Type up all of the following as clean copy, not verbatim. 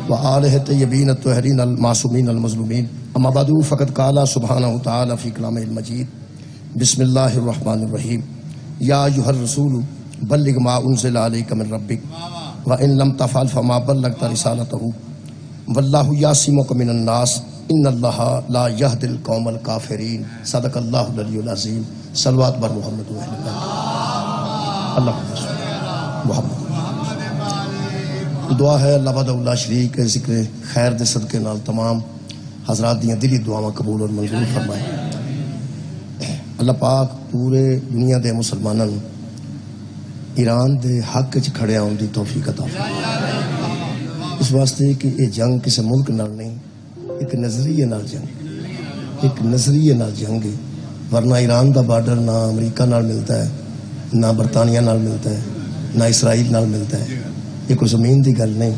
وآلہ الطیبین الطاہرین المعصومین المظلومین اما بعد فقد قال سبحانہ وتعالی فی کلامہ المجید بسم اللہ الرحمن الرحیم یا ایھا الرسول بلغ ما انزل الیک من ربک وان لم تفعل فما بلغت رسالتہ واللہ یعصمک من الناس ان اللہ لا یہدی القوم الکافرین صدق اللہ العلی العظیم صلوات بر محمد و اہل بیت اللہ محمد دعا ہے اللہ وحدہ لا شریک کے ذکر خیر دے صدقے نال تمام حضرات دیاں دلی دعاواں قبول اور منظور فرمائے اللہ پاک پورے دنیا دے مسلماناں نوں ایران دے حق وچ کھڑے ہون دی توفیق عطا فرمائے اس واسطے کہ یہ جنگ کسی ملک نال نہیں ایک نظریے نال جنگ ہے ورنہ ایران دا بارڈر نہ امریکہ نال ملتا ہے نہ برطانیہ نال ملتا ہے نہ اسرائیل نال ملتا ہے یہ کوئی زمین دی گل نہیں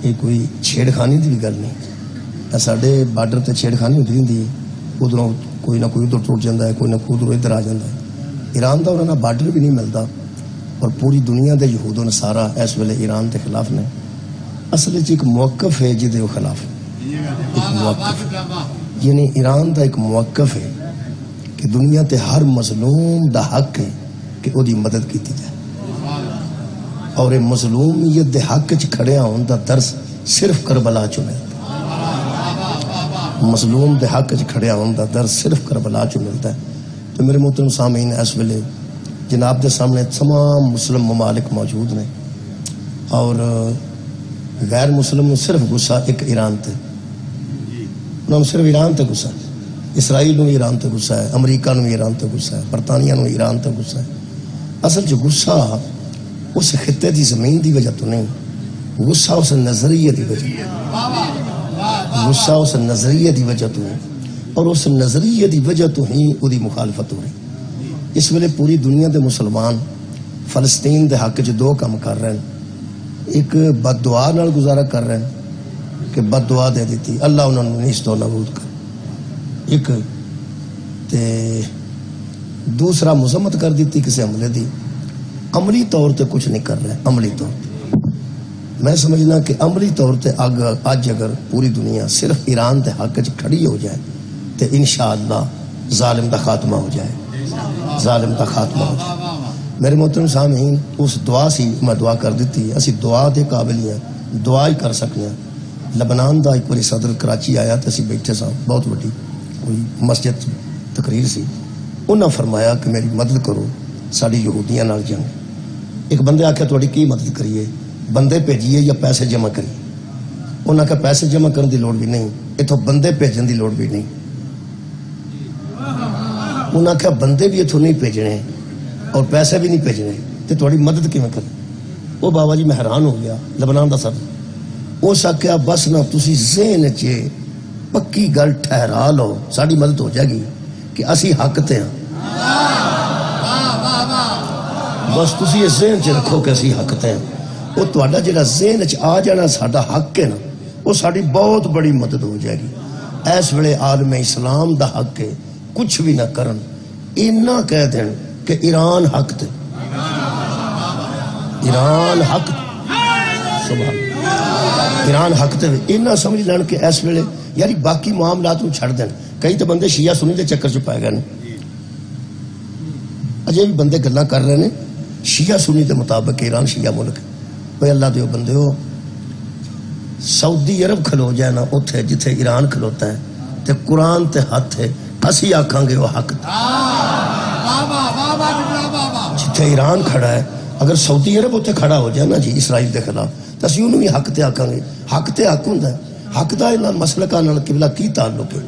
یہ کوئی چھیڑ خانی دی بھی گل نہیں ساڈے بارڈر تے چھیڑ خانی ہوتی رہتی ہے ادھروں کوئی نہ کوئی ادھر ٹوٹ جاتا ہے کوئی نہ کوئی ادھر ادھر آ جاتا ہے ایران دا انہاں بارڈر بھی نہیں ملتا اور پوری دنیا دے یہود و نصارہ اس ویلے ایران کے خلاف نے اصل ایک موقف ہے جدے وہ خلاف ایک موقف یعنی ایران دا ایک موقف ہے کہ دنیا تے ہر مظلوم دا حق ہے کہ وہ دی مدد کی جائے اور یہ مظلومیت دے حق چ کھڑے ہون دا درس صرف کربلا چ ملتا ہے مظلوم دے حق چ کھڑے ہون دا درس صرف کربلا چ ملتا ہے تو میرے محترم سامعین اس ویلے جناب دے سامنے تمام مسلم ممالک موجود نے اور غیر مسلم صرف غصہ ایک ایران تے انہوں صرف ایران تے غصہ ہے اسرائیل نو ایران تے غصہ ہے امریکہ نو ایران تے غصہ ہے برطانیہ نو ایران تے غصہ ہے اصل جو غصہ اس خطے دی زمین دی وجہ تو نہیں غصہ اس نظریے دی وجہ غصہ اس نظریے دی وجہ تو ہے اور اس نظریے دی وجہ تو ہی وہ دی مخالفت ہو رہی اس ویلے پوری دنیا دے مسلمان فلسطین دے حق جو دو کام کر رہے ہیں ایک بد دعا نال گزارا کر رہے ہیں کہ بد دعا دے دیتی اللہ انہوں نے نیست و نابود کر ایک تے دوسرا مذمت کر دیتی کسی حملے دی عملی طور تے کچھ نہیں کر رہے عملی طور تے میں سمجھنا کہ عملی طور تے آج اگر پوری دنیا صرف ایران تے حق چ کھڑی ہو جائے تے انشاءاللہ ظالم دا خاتمہ ہو جائے ظالم دا خاتمہ ہو جائے میرے محترم سامعین اس دعا سی میں دعا کر دیتی اسی دعا دے قابل ہیں دعا ہی کر سکنے ہیں لبنان دا ایک بڑی صدر کراچی آیا تے اسی بیٹھے سا بہت بڑی کوئی مسجد تقریر سی انہاں فرمایا کہ میری مدد کرو ساری یہودیاں نال جنگ ایک بندے آکھیا تھوڑی کی مدد کریے بندے بھیجیے یا پیسے جمع کریے انہاں کہا پیسے جمع کرنے دی لوڑ بھی نہیں اتھوں بندے بھیجن دی لوڑ بھی نہیں انہاں کہا بندے بھی اتھوں نہیں بھیجنے اور پیسے بھی نہیں بھیجنے تے تھوڑی مدد کیویں کریں وہ بابا جی میں حیران ہو گیا لبنان دا صدر اس آکھیا بس نہ تسی ذہن چ پکی گل ٹھہرا لو ساری مدد ہو جائے گی کہ اسی حق تے ہیں بس تسی یہ ذہن چ رکھو کہ اسی حق تے ہیں وہ تہاڈا جڑا ذہن چ آ جانا ساڈا حق ہے نا وہ ساری بہت بڑی مدد ہو جائے گی اس ویلے عالم اسلام دا حق ہے کچھ بھی نہ کرن اینا کہہ دین کہ ایران حق تے ایران حق سبحان ایران حق تے اینا سمجھ لین کہ اس ویلے یاری باقی معاملات نوں چھڑ دین کئی تو بندے شیعہ سنی دے چکر چ پائے گئے اجے بھی بندے گلاں کر رہے ہیں شیعہ سنی دے مطابق ایران شیعہ ملک بھئی اللہ دیو بندے ہو سعودی عرب کھلو جائے نا اتھے جتھے ایران کھلوتا ہے تے قرآن تے ہاتھ ہے اسی آکھاں گے وہ حق جتھے ایران کھڑا ہے اگر سعودی عرب اتھے کھڑا ہو جائے نا جی اسرائیل دے خلاف تو اسی انہوں بھی حق تے آکھاں گے حق تے حق ہوندا ہے حق دا انہاں مسلکاں نال قبلہ کی تعلق ہے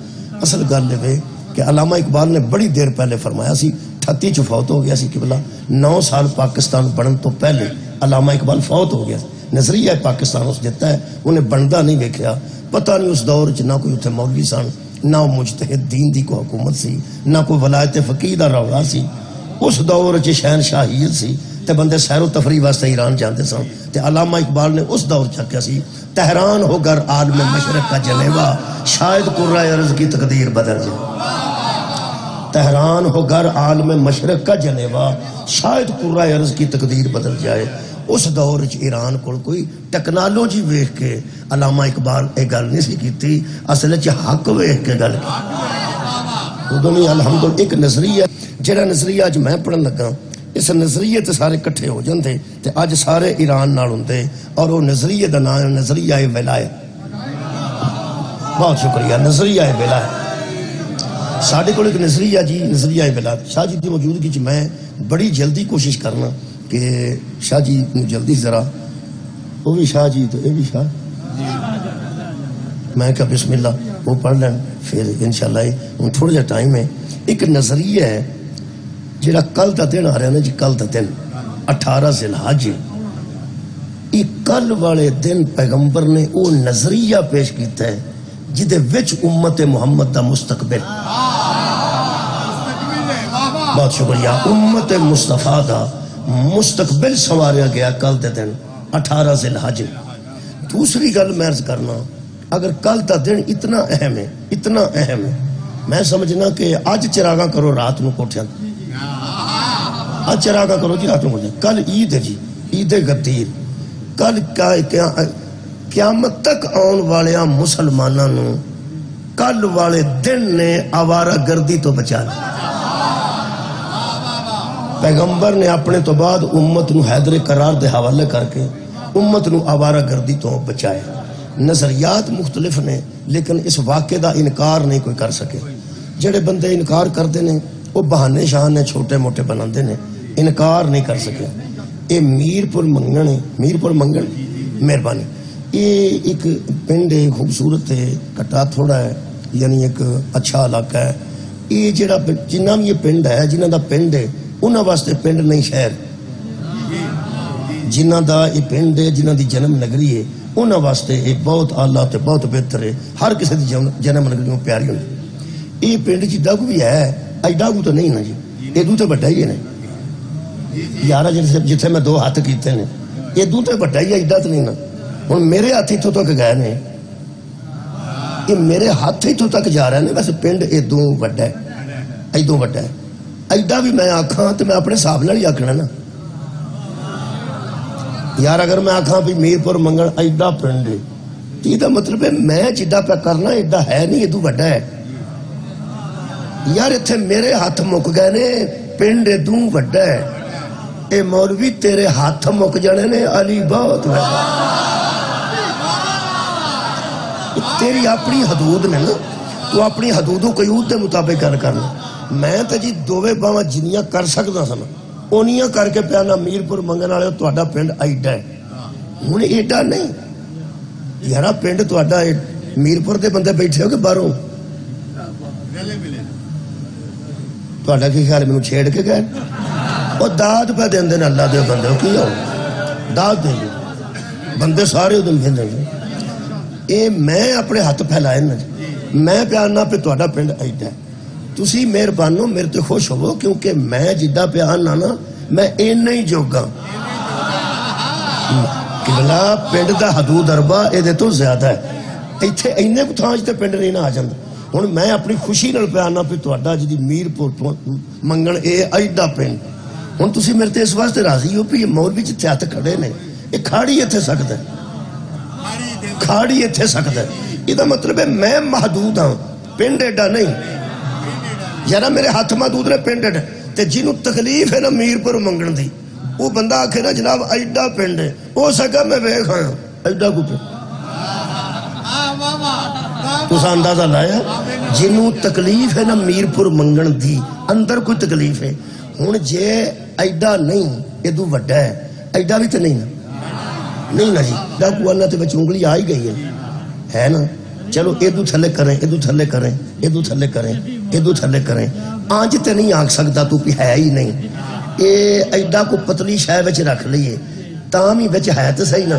اصل گل ہے کہ علامہ اقبال نے بڑی دیر پہلے فرمایا سی 38 چ فوت ہو گیا سی قبلہ 9 سال پاکستان بنن تو پہلے علامہ اقبال فوت ہو گیا نظریہ پاکستان اس دیتا ہے انہیں بندا نہیں دیکھا پتہ نہیں اس دور چ نہ کوئی اتنے مولوی سن نہ مجتہد دین دی کو حکومت سی نہ کوئی ولایت فقیہ دا روڑا سی اس دور چ شہنشاہیت سی تے بندے سیر و تفریح واسطے ایران جاندے سن تے علامہ اقبال نے اس دور چکیا سی تہران ہو گر عالم مشرق کا جنیوا شاید قرہ ارض کی تقدیر بدل جائے تہران ہو گر عالم مشرق کا جنیوا شاید قرہ ارض کی تقدیر بدل جائے اس دور ایران کوئی ٹیکنالوجی ویخ کے علامہ اقبال یہ گل نہیں سی کیتی، اصل حق ویخ کے گل کی الحمدللہ۔ ایک نظریہ جہاں نظریہ اج میں پڑھن لگا، اس نظریے تے سارے کٹھے ہو جاندے تے اج سارے ایران نال ہوندے، اور وہ نظریے دا نام ہے نظریہ ولایت۔ بہت شکریہ، نظریہ ولایت۔ ساڈے کول ایک نظریہ جی، نظریہ ولایت۔ شاہ جی کی موجودگی چ میں بڑی جلدی کوشش کرنا کہ شاہ جی کو جلدی ذرا، وہ بھی شاہ جی تو یہ بھی شاہ، میں کہا بسم اللہ وہ پڑھ لیں پھر انشاءاللہ ہوں تھوڑا جا ٹائم ہے۔ ایک نظریہ ہے جہاں کل دا دن آ رہا نا جی، کل دا دن 18 ذی الحج، یہ کل والے دن پیغمبر نے وہ نظریہ پیش کیتا ہے جدے وچ امت محمد دا مستقبل، بہت شکریہ، امت مصطفیٰ دا مستقبل سنواریا گیا کل دے دن 18 ذی الحج۔ دوسری گل میں عرض کرنا، اگر کل دا دن اتنا اہم ہے، اتنا اہم ہے، میں سمجھنا کہ آج چراغاں کرو رات نو کوٹھیاں، آج چراغاں کرو جی رات نو کوٹھیاں۔ کل عید ہے جی، عید غدیر، کل قیامت تک آن والے مسلمانوں کل والے دن نے آوارہ گردی تو بچا لیا۔ پیغمبر نے اپنے تو بعد امت نو حیدر قرار دے حوالے کر کے امت نو آوارہ گردی تو بچائے۔ نظریات مختلف نے لیکن اس واقعے دا انکار نہیں کوئی کر سکے۔ جڑے بندے انکار کرتے ہیں وہ بہانے شاہنے چھوٹے موٹے بناندے نے، انکار نہیں کر سکے۔ یہ میر پور منگن ہے، میر پور منگن، مہربانی، یہ ایک پنڈ ہے، خوبصورت ہے، کٹا تھوڑا ہے، یعنی ایک اچھا علاقہ ہے۔ یہ جڑا جنہ بھی یہ پنڈ ہے، جنہ دا پنڈ ہے انہاں واسطے پنڈ نہیں شہر، جنہ دا یہ پنڈ ہے، جنہ دی جنم نگری ہے، انہاں واسطے یہ بہت اعلیٰ تے بہت بہتر ہے، ہر کسی دی جنم نگری میں پیاری ہوتی۔ یہ پنڈ جدہ کو بھی ہے، ایڈا کو تو نہیں نا جی، ایدو تے بڑا ہی ہے نا یارہ، جتھے میں 2 ہاتھ کیتے ہیں ایدو تے بڑا ہی ہے، ایڈا تو نہیں نا۔ ہوں میرے ہاتھ اتوں تک گئے نے، یہ میرے ہاتھ اتوں تک جا رہے ہیں، ویسے پنڈ ایدوں وڈا ہے، ایدوں وڈا ہے، ایڈا بھی میں آکھاں تو میں اپنے حساب نال ہی آکھنا نا یار۔ اگر میں آکھاں بھی میر پور منگن ایڈا پنڈ ہے تو یہ مطلب ہے میں جڈا پہ کرنا ایڈا ہے نہیں، ایدوں وڈا ہے یار۔ اتنے میرے ہاتھ مک گئے نے، پنڈ ایدوں وڈا ہے، اے مولوی تیرے ہاتھ مک جانے نے، علی بہت وڈا، تیری اپنی حدود نے نا، تو اپنی حدودوں قیود دے مطابق گل کرنا۔ میں تو جی دوویں باواں جنیاں کر سکتا سن اونیاں کر کے پیانا میر پور منگن والے تہاڈا پنڈ ایڈا ہے، ہن ایڈا نہیں یار۔ پنڈ تہاڈا میر پور دے بندے بیٹھے ہو کہ باہروں؟ تہاڈا کی خیال مینوں چھیڑ کے گئے؟ وہ داد پہ دیندے نے اللہ دے بندے، کی ہو داد دیں گے بندے سارے ادھر دیں گے۔ اے میں اپنے ہاتھ پھیلائے نا، میں پیانا پہ تہاڈا پنڈ ایڈا ہے، تسی مہربانو میرے تے خوش ہو، کیونکہ میں جدہ پہ آنا نا میں اینا ہی جوگا قبلہ پنڈ دا حدود اربا اے دے تو زیادہ ہے، ایتھے اینے کو تھانج تے پنڈ نہیں نہ آ جاندہ۔ ہن میں اپنی خوشی نال پہ آنا پہ تہاڈا جدی میر پور منگن اے ایڈا پنڈ، ہن تسی میرے تے اس واسطے راضی ہو پہ یہ مولوی جتھے ہاتھ کھڑے نے، یہ کھاڑی ایتھے سکتا ہے، کھاڑی ایتھے سکتا ہے، یہ مطلب ہے میں محدود ہاں، پنڈ ایڈا نہیں یارا، میرے ہاتھ محدود نے، پنڈ ایڈا تے جنہوں تکلیف ہے نا میر پور منگن دی، وہ بندہ آکھے نا جناب ایڈا پنڈ ہے، ہو سکا میں ویکھ آیا ایڈا کو پنڈ، تسا اندازہ لایا جنہوں تکلیف ہے نا میر پور منگن دی، اندر کوئی تکلیف ہے۔ ہن جے ایڈا نہیں ایدو وڈا ہے، ایڈا بھی تو نہیں نا، نہیں نا جی، ڈاکو اللہ تے بچ انگلی آئی گئی ہے نا، چلو ایدو تھلے کریں، ایدو تھلے کریں، ایدو تھلے کریں، ایدو تھلے کریں، آنج تے نہیں آنکھ سکتا تو بھی ہے ہی نہیں، اے ایڈا کو پتلی شاہ بچ رکھ لیے، تاں ہی بچ ہے تو صحیح نا،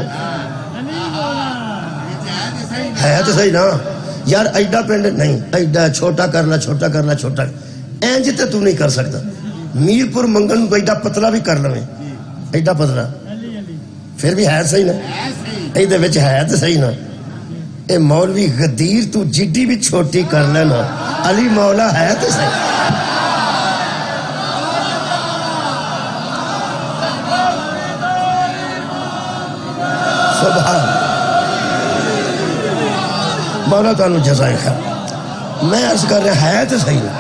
ہے تو صحیح نا یار۔ ایڈا پنڈ نہیں، ایڈا چھوٹا کرنا، چھوٹا کرنا، چھوٹا اینج تے تو نہیں کر سکتا۔ میر پور منگن کو ایڈا پتلا بھی کر لویں، ایڈا پتلا پھر بھی ہے صحیح نا، ایدے وچ ہے تو صحیح نا۔ اے مولوی غدیر تو جڈی بھی چھوٹی کر لینا، علی مولا ہے تو صحیح۔ مولا تانوں جزائے خیر. میں عرض کر رہا ہے تو صحیح نا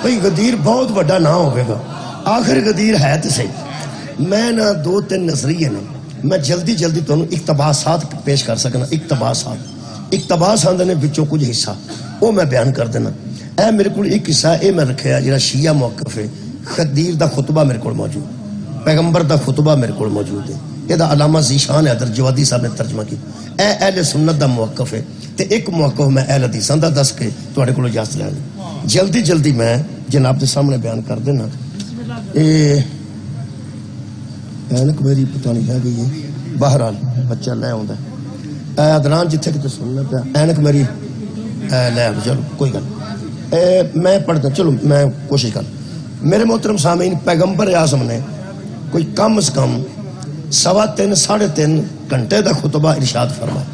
بھئی غدیر بہت بڑا نہ ہوئے گا, آخر غدیر ہے تو صحیح. میں نہ 2-3 نظریے نے میں جلدی جلدی تانوں اقتباسات پیش کر سکنا. اقتباس آندے نے بچوں کچھ حصہ وہ میں بیان کر دینا. اے میرے کو ایک حصہ اے میں رکھیا جڑا شیعہ موقف ہے. غدیر دا خطبہ میرے کو موجود, پیغمبر دا خطبہ میرے کو موجود ہے. یہ دا علامہ ذیشان حیدر جوادی صاحب نے ترجمہ کی. اے اہل سنت دا موقف ہے تے ایک موقف میں اہل حدیثاں دا دس کے تواڈے کولوں اجازت لے لوں. جلدی جلدی میں جناب دے سامنے بیان کر دینا. اینک میری پتہ نہیں ہے گئی ہے, بہرحال بچہ لے آوندا ہے. ادنان جتھے کتے سننا پیا اینک میری لے آ. چلو کوئی گل میں پڑھتا, چلو میں کوشش کر. میرے محترم سامعین, پیغمبر اعظم نے کوئی کم از کم 3.5-3.5 گھنٹے دا خطبہ ارشاد فرمایا.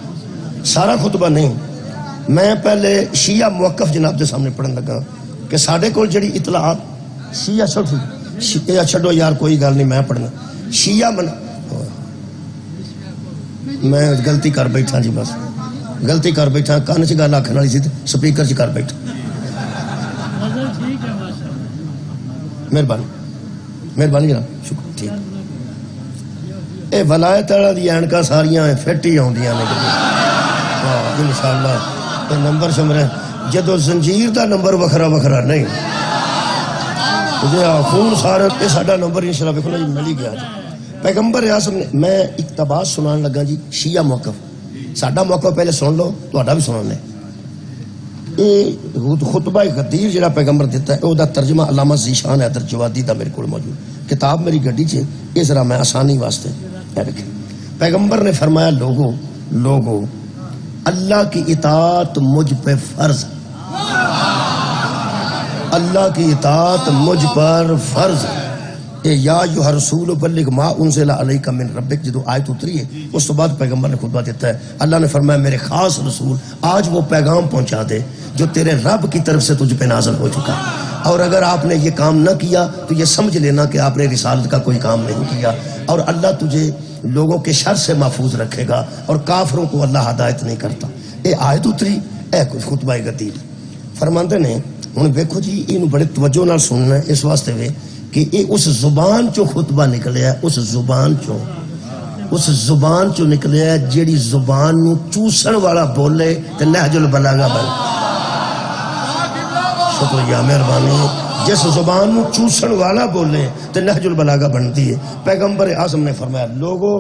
سارا خطبہ نہیں, میں پہلے شیعہ موقف جناب دے سامنے پڑھن لگا کہ ساڈے کول جڑی اطلاعات شیعہ چھڈو یار کوئی گل نہیں, میں پڑھنا شیعہ میں غلطی کر بیٹھا جی, بس غلطی کر بیٹھا. کان چ گل آکھن والی سی سپیکر چ کر بیٹھا. مہربانی جناب, شکر. ٹھیک اے ولایت والا دی اینکاں ساریاں فٹ ہی آندیاں نے انشاءاللہ. تے نمبر شمرے جدو زنجیر دا نمبر وکھرا وکھرا نہیں خون سارا یہ ساڈا نمبر انشاءاللہ ویکھو جی مل ہی گیا. پیغمبر اعظم نے, میں اقتباس سنان لگا جی شیعہ موقف. ساڈا موقف پہلے سن لو, تہاڈا بھی سنانے. یہ خطبہ غدیر جڑا پیغمبر دیتا ہے او دا ترجمہ علامہ ذیشان حیدر جوادی دا میرے کو موجود. کتاب میری گڈی چ یہ ذرا میں آسانی واسطے رکھے. پیغمبر نے فرمایا لوگو اللہ کی اطاعت مجھ پہ فرض, اللہ کی اطاعت مجھ پر فرض ہے. یا ایھا رسول بلغ ما انزل علیک من ربک, جدو آیت اتری ہے اس تو بعد پیغمبر نے خطبہ دیتا ہے. اللہ نے فرمایا میرے خاص رسول آج وہ پیغام پہنچا دے جو تیرے رب کی طرف سے تجھ پہ نازل ہو چکا ہے. اور اگر آپ نے یہ کام نہ کیا تو یہ سمجھ لینا کہ آپ نے رسالت کا کوئی کام نہیں کیا, اور اللہ تجھے لوگوں کے شر سے محفوظ رکھے گا, اور کافروں کو اللہ ہدایت نہیں کرتا. اے آیت اتری, اے کچھ خطبہ غدیر. فرماندے نے ہن ویکھو جی اینو بڑے توجہ نال سننا ہے اس واسطے وے کہ یہ اس زبان چو خطبہ نکلیا ہے, اس زبان چو نکلیا ہے جیڑی زبان نو چوسن والا بولے تے نہج البلاغہ بن. شکریہ, مہربانی. جس زبان نو چوسن والا بولے تے نہج البلاغہ بنتی ہے. پیغمبر اعظم نے فرمایا لوگو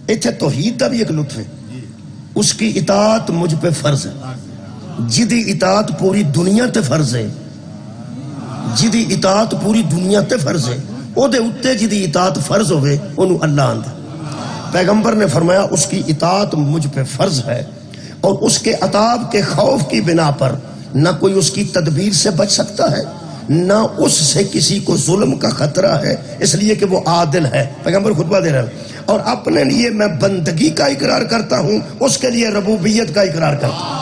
ایتھے توحید دا بھی ایک لطف ہے. اس کی اطاعت مجھ پہ فرض ہے. جدی اطاعت پوری دنیا تے فرض ہے, جدی اطاعت پوری دنیا تے فرض ہے, او دے اتے جدی اطاعت فرض ہوئے انہوں اللہ آندہ. پیغمبر نے فرمایا اس کی اطاعت مجھ پہ فرض ہے, اور اس کے عذاب کے خوف کی بنا پر نہ کوئی اس کی تدبیر سے بچ سکتا ہے, نہ اس سے کسی کو ظلم کا خطرہ ہے, اس لیے کہ وہ عادل ہے. پیغمبر خطبہ دے رہا ہے. اور اپنے لیے میں بندگی کا اقرار کرتا ہوں, اس کے لیے ربوبیت کا اقرار کرتا ہوں.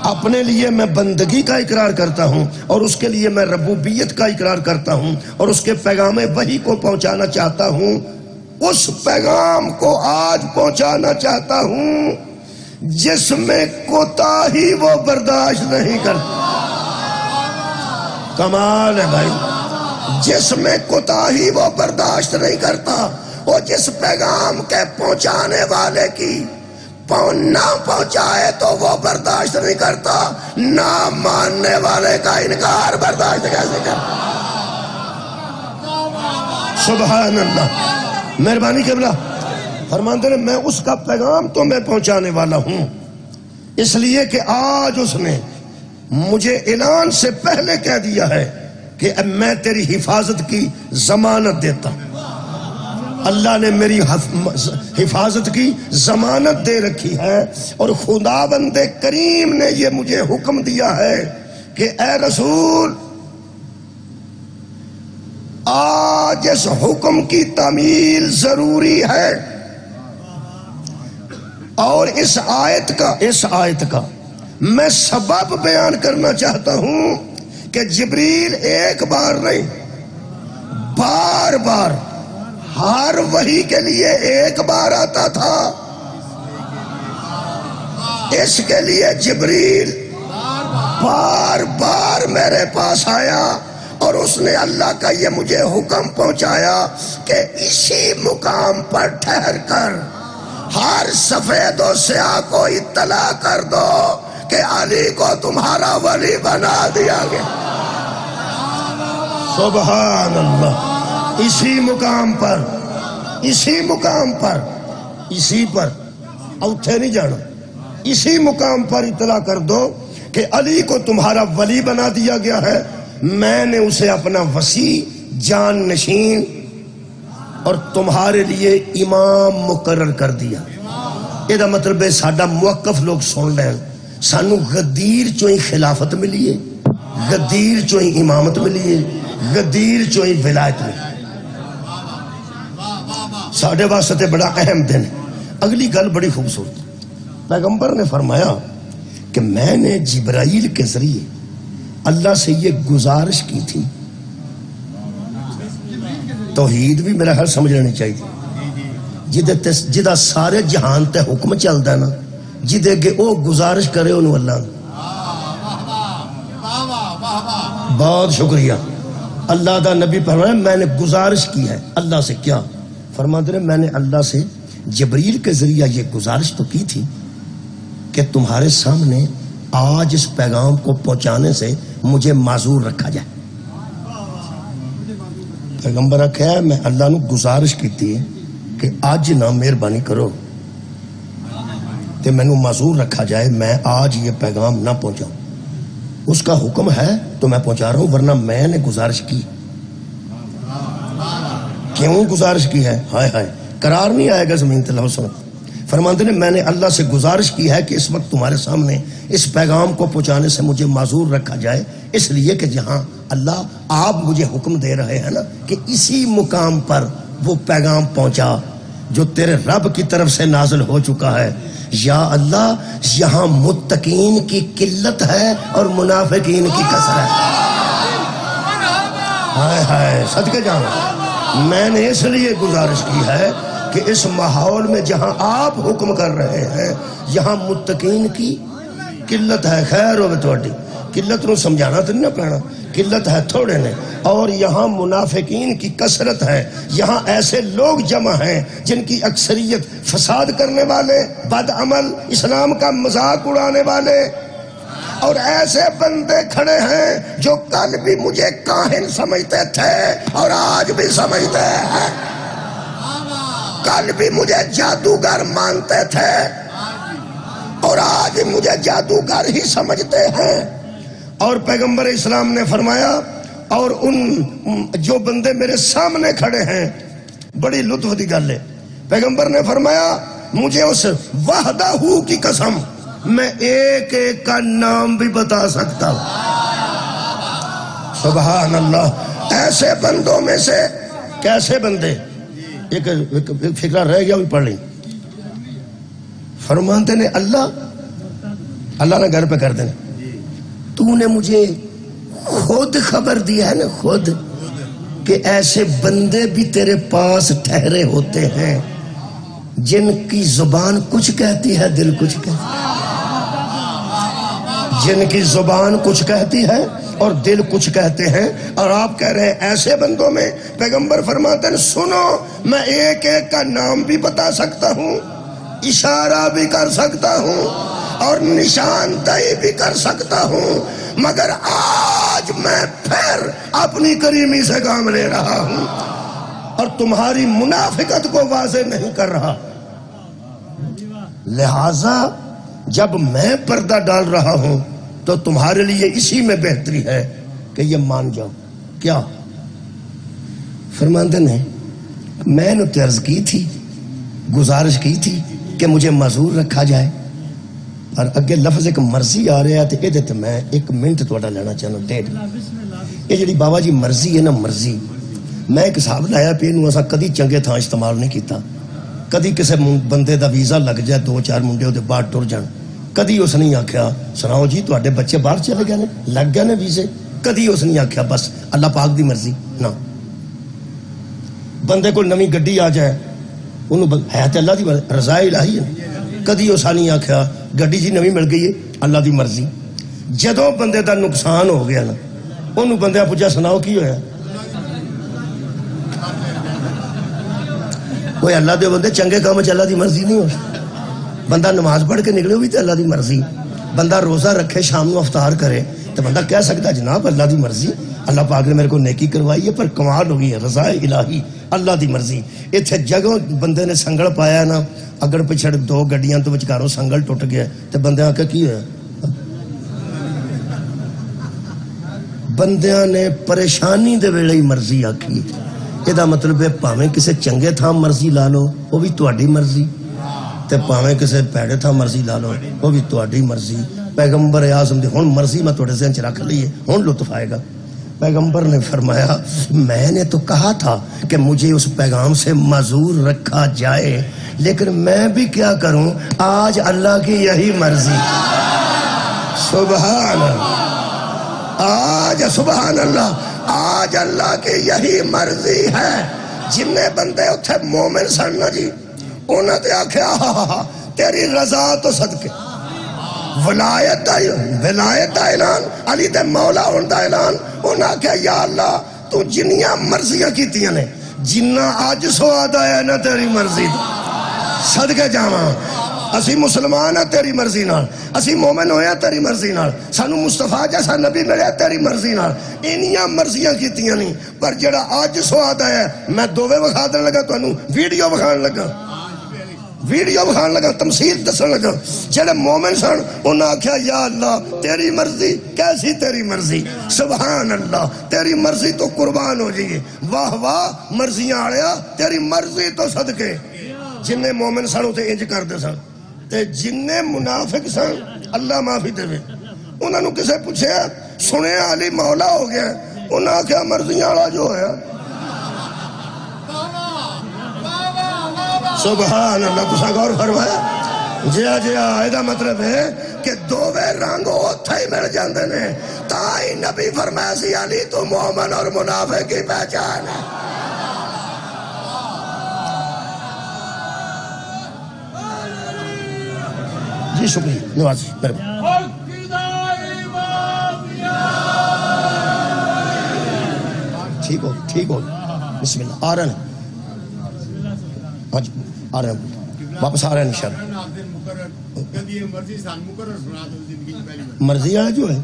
اپنے لیے میں بندگی کا اقرار کرتا ہوں اور اس کے لیے میں ربوبیت کا اقرار کرتا ہوں, اور اس کے پیغام وحی کو پہنچانا چاہتا ہوں. اس پیغام کو آج پہنچانا چاہتا ہوں جس میں کوتاہی وہ برداشت نہیں کرتا. کمال ہے بھائی, جس میں کوتاہی وہ برداشت نہیں کرتا. وہ جس پیغام کے پہنچانے والے کی نہ پہنچائے تو وہ برداشت نہیں کرتا, نہ ماننے والے کا انکار برداشت کیسے کرتا. سبحان اللہ. مہربانی قبلہ فرماتے ہیں میں اس کا پیغام تو میں پہنچانے والا ہوں, اس لیے کہ آج اس نے مجھے اعلان سے پہلے کہہ دیا ہے کہ اب میں تیری حفاظت کی ضمانت دیتا ہوں. اللہ نے میری حفاظت کی ضمانت دے رکھی ہے, اور خداوند کریم نے یہ مجھے حکم دیا ہے کہ اے رسول آج اس حکم کی تعمیل ضروری ہے. اور اس آیت کا میں سبب بیان کرنا چاہتا ہوں کہ جبریل ایک بار نہیں بار بار ہر وحی کے لیے ایک بار آتا تھا. اس کے لیے جبریل بار بار میرے پاس آیا اور اس نے اللہ کا یہ مجھے حکم پہنچایا کہ اسی مقام پر ٹھہر کر ہر سفید و سیاہ کو اطلاع کر دو کہ علی کو تمہارا ولی بنا دیا گیا۔ سبحان اللہ، اسی مقام پر، اسی مقام پر، اسی پر اوتھے نہیں جانا، اسی مقام پر اطلاع کر دو کہ علی کو تمہارا ولی بنا دیا گیا ہے، میں نے اسے اپنا وسیع جان نشین اور تمہارے لیے امام مقرر کر دیا۔ یہ مطلب ہے ساڈا موقف لوگ سن لیں، سانو غدیر چوئی خلافت ملی ہے، غدیر چوئی امامت ملی ہے، غدیر چوئی ولایت ملی، ساڑھے واسطے بڑا اہم دن ہے۔ اگلی گل بڑی خوبصورت، پیغمبر نے فرمایا کہ میں نے جبرائیل کے ذریعے اللہ سے یہ گزارش کی تھی، توحید بھی میرا حل سمجھ لینی چاہیے، جدہ سارے جہان تے حکم چلتا ہے نا، جدے کہ وہ گزارش کرے انہوں اللہ نے۔ بہت شکریہ۔ اللہ دا نبی فرمایا میں نے گزارش کی ہے اللہ سے، کیا فرماتے ہیں؟ میں نے اللہ سے جبریل کے ذریعہ یہ گزارش تو کی تھی کہ تمہارے سامنے آج اس پیغام کو پہنچانے سے مجھے معذور رکھا جائے۔ پیغمبر کہا ہے میں اللہ نے گزارش کی تھی کہ آج نہ مہربانی کرو کہ میں نے معذور رکھا جائے، میں آج یہ پیغام نہ پہنچاؤں، اس کا حکم ہے تو میں پہنچا رہا ہوں، ورنہ میں نے گزارش کی۔ کیوں گزارش کی ہے؟ ہائے ہائے، قرار نہیں آئے گا زمین تلہ سنو۔ فرماتے ہیں میں نے اللہ سے گزارش کی ہے کہ اس وقت تمہارے سامنے اس پیغام کو پہنچانے سے مجھے معذور رکھا جائے، اس لیے کہ جہاں اللہ آپ مجھے حکم دے رہے ہیں نا کہ اسی مقام پر وہ پیغام پہنچا جو تیرے رب کی طرف سے نازل ہو چکا ہے۔ یا اللہ، یہاں متقین کی قلت ہے اور منافقین کی کثرت ہے۔ ہائے ہائے، صدقے جاؤں، میں نے اس لیے گزارش کی ہے کہ اس ماحول میں جہاں آپ حکم کر رہے ہیں یہاں متقین کی قلت ہے۔ خیر ہوگی تھوڑی قلت نو سمجھانا تو نہیں پڑنا، قلت ہے تھوڑے نے، اور یہاں منافقین کی کثرت ہے، یہاں ایسے لوگ جمع ہیں جن کی اکثریت فساد کرنے والے، بد عمل، اسلام کا مذاق اڑانے والے، اور ایسے بندے کھڑے ہیں جو کل بھی مجھے کاہن سمجھتے تھے اور آج بھی سمجھتے ہیں، کل بھی مجھے جادوگر مانتے تھے اور آج مجھے جادوگر ہی سمجھتے ہیں۔ اور پیغمبر اسلام نے فرمایا، اور ان جو بندے میرے سامنے کھڑے ہیں، بڑی لطف دی گل ہے، پیغمبر نے فرمایا مجھے اس وحدہ کی قسم میں ایک ایک کا نام بھی بتا سکتا ہوں۔ سبحان اللہ، ایسے بندوں میں سے کیسے بندے، ایک فکرہ رہ گیا بھی پڑھ لیں۔ فرماتے نے اللہ نے گھر پہ کر دینا، تو نے مجھے خود خبر دیا ہے نا، خود کہ ایسے بندے بھی تیرے پاس ٹھہرے ہوتے ہیں جن کی زبان کچھ کہتی ہے دل کچھ کہتی ہے، جن کی زبان کچھ کہتی ہے اور دل کچھ کہتے ہیں، اور آپ کہہ رہے ہیں ایسے بندوں میں پیغمبر فرماتے ہیں سنو میں ایک ایک کا نام بھی بتا سکتا ہوں، اشارہ بھی کر سکتا ہوں اور نشاندہی بھی کر سکتا ہوں، مگر آج میں پھر اپنی کریمی سے کام لے رہا ہوں اور تمہاری منافقت کو واضح نہیں کر رہا۔ لہذا جب میں پردہ ڈال رہا ہوں تو تمہارے لیے اسی میں بہتری ہے کہ یہ مان جاؤ۔ کیا فرماندے نے میں نے عرض کی تھی، گزارش کی تھی کہ مجھے معذور رکھا جائے، اور اگے لفظ ایک مرضی آ رہا ہے تو یہ میں ایک منٹ تھوڑا لینا چاہنا، ڈیڑھ۔ یہ جڑی بابا جی مرضی ہے نا، مرضی میں ایک حساب لایا پہ انہوں ایسا کدی چنگے تھا استعمال نہیں کیتا، کدی کسے بندے دا ویزا لگ جائے دو چار منڈے دے باہر ٹر جان، کدی اس نہیں آکھیا سناؤ جی تواڈے بچے باہر چلے گئے نے لگ گئے نے ویزے، کدی اس نہیں آکھیا بس اللہ پاک دی مرضی نہ۔ بندے کو نویں گڈی آ جائے انہوں ہے تے اللہ دی رضا الہی ہے، کدی اس نہیں آکھیا گڈی جی نویں مل گئی ہے اللہ دی مرضی. جدوں بندے دا نقصان ہو گیا نا انہوں بندے پوچھا سناؤ کی ہویا. کوئی اللہ دے بندے چنگے کام چ اللہ دی مرضی نہیں ہو. بندہ نماز پڑھ کے نکلے بھی تو اللہ دی مرضی. بندہ روزہ رکھے شام کو افطار کرے تو بندہ کہہ سکتا جناب اللہ دی مرضی, اللہ پاک نے میرے کو نیکی کروائی ہے, پر کمال ہو گئی ہے رضا الہی اللہ دی مرضی. اتنے جگہ بندے نے سنگل پایا نا, اگڑ پچھڑ دو گڈیاں تو وچکاروں سنگل ٹوٹ گیا تو بندے آکے کی ہویا. بندیاں نے پریشانی دے ویلے ہی مرضی آکھی. یہ مطلب ہے پاویں کسے چنگے تھا مرضی لا لو وہ بھی تہاڈی مرضی, تے پاویں کسے پیڑے تھا مرضی لا لو وہ بھی تہاڈی مرضی. پیغمبر اعظم دی ہن مرضی میں تھوڑے ذہن چ رکھ لئیے, ہن لطف آئے گا. پیغمبر نے فرمایا میں نے تو کہا تھا کہ مجھے اس پیغام سے معذور رکھا جائے, لیکن میں بھی کیا کروں, آج اللہ کی یہی مرضی. سبحان اللہ, آج سبحان اللہ, آج اللہ کی یہی مرضی ہے. جن بندے اتھے مومن سن جی انہوں نے آکھیا تیری رضا تو صدقے, ولایت دا اعلان, علی دے مولا ہون دا اعلان. انہوں نے کہا یا اللہ تو جنیاں مرضیاں کیتیاں نے, جنہ آج سواد آیا نا تیری مرضی صدقے جاواں. اسی مسلمان ہیں تیری مرضی نال, اسی مومن ہوئے ہیں تیری مرضی نال, سانو مصطفیٰ جیسا نبی ملے تیری مرضی نال. انیاں مرضیاں کیتیاں نہیں, پر جڑا آج سواد آیا ہے میں دووے بخا دن لگا تو ویڈیو بخان لگا, تمثیل دسن لگا. جڑے مومن سن انہوں نے آکھیا یا اللہ تیری مرضی, کیسی تیری مرضی, سبحان اللہ تیری مرضی تو قربان ہو جائیے. واہ واہ مرضیاں آڑیا تیری مرضی تو صدقے. جنہیں مومن سن اسے انج کر دے سن, تے جنہیں منافق سن اللہ معافی دے. انہوں نے کسے پوچھے سنے علی مولا ہو گیا, انہوں نے آکھیا مرضیاں آڑا جو ہے. سبحان اللہ, تسا غور فرمایا جیا جیا. ایدہ مطلب ہے کہ دووے رنگ اتھے ہی مل جاندے نے. تائی نبی فرمایا سی علی تو مومن اور منافق کی پہچان ہے. جی شکریہ نواز ٹھیک ہو بسم اللہ. آ رہے ہیں آ رہے ہیں واپس آ رہے ہیں انشاءاللہ. مرضی ہے جو ہے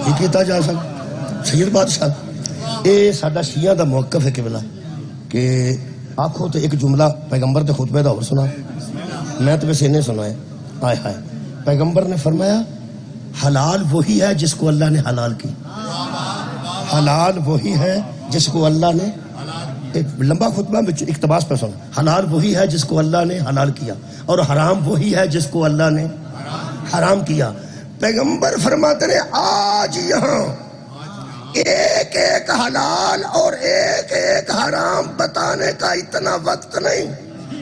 یہ کیتا جا سکتا. سید بادشاہ یہ ساڈا شیعہ دا موقف ہے قبلہ کہ آنکھوں تو ایک جملہ پیغمبر تے خطبے دا اور سنا, میں تو ویسے نہیں سنا ہے. آئے ہائے, پیغمبر نے فرمایا حلال وہی ہے جس کو اللہ نے حلال کی, حلال وہی ہے جس کو اللہ نے, ایک لمبا خطبہ میں اقتباس پر سنا, حلال وہی ہے جس کو اللہ نے حلال کیا اور حرام وہی ہے جس کو اللہ نے حرام کیا. پیغمبر فرماتے ہیں آج یہاں ایک ایک حلال اور ایک ایک حرام بتانے کا اتنا وقت نہیں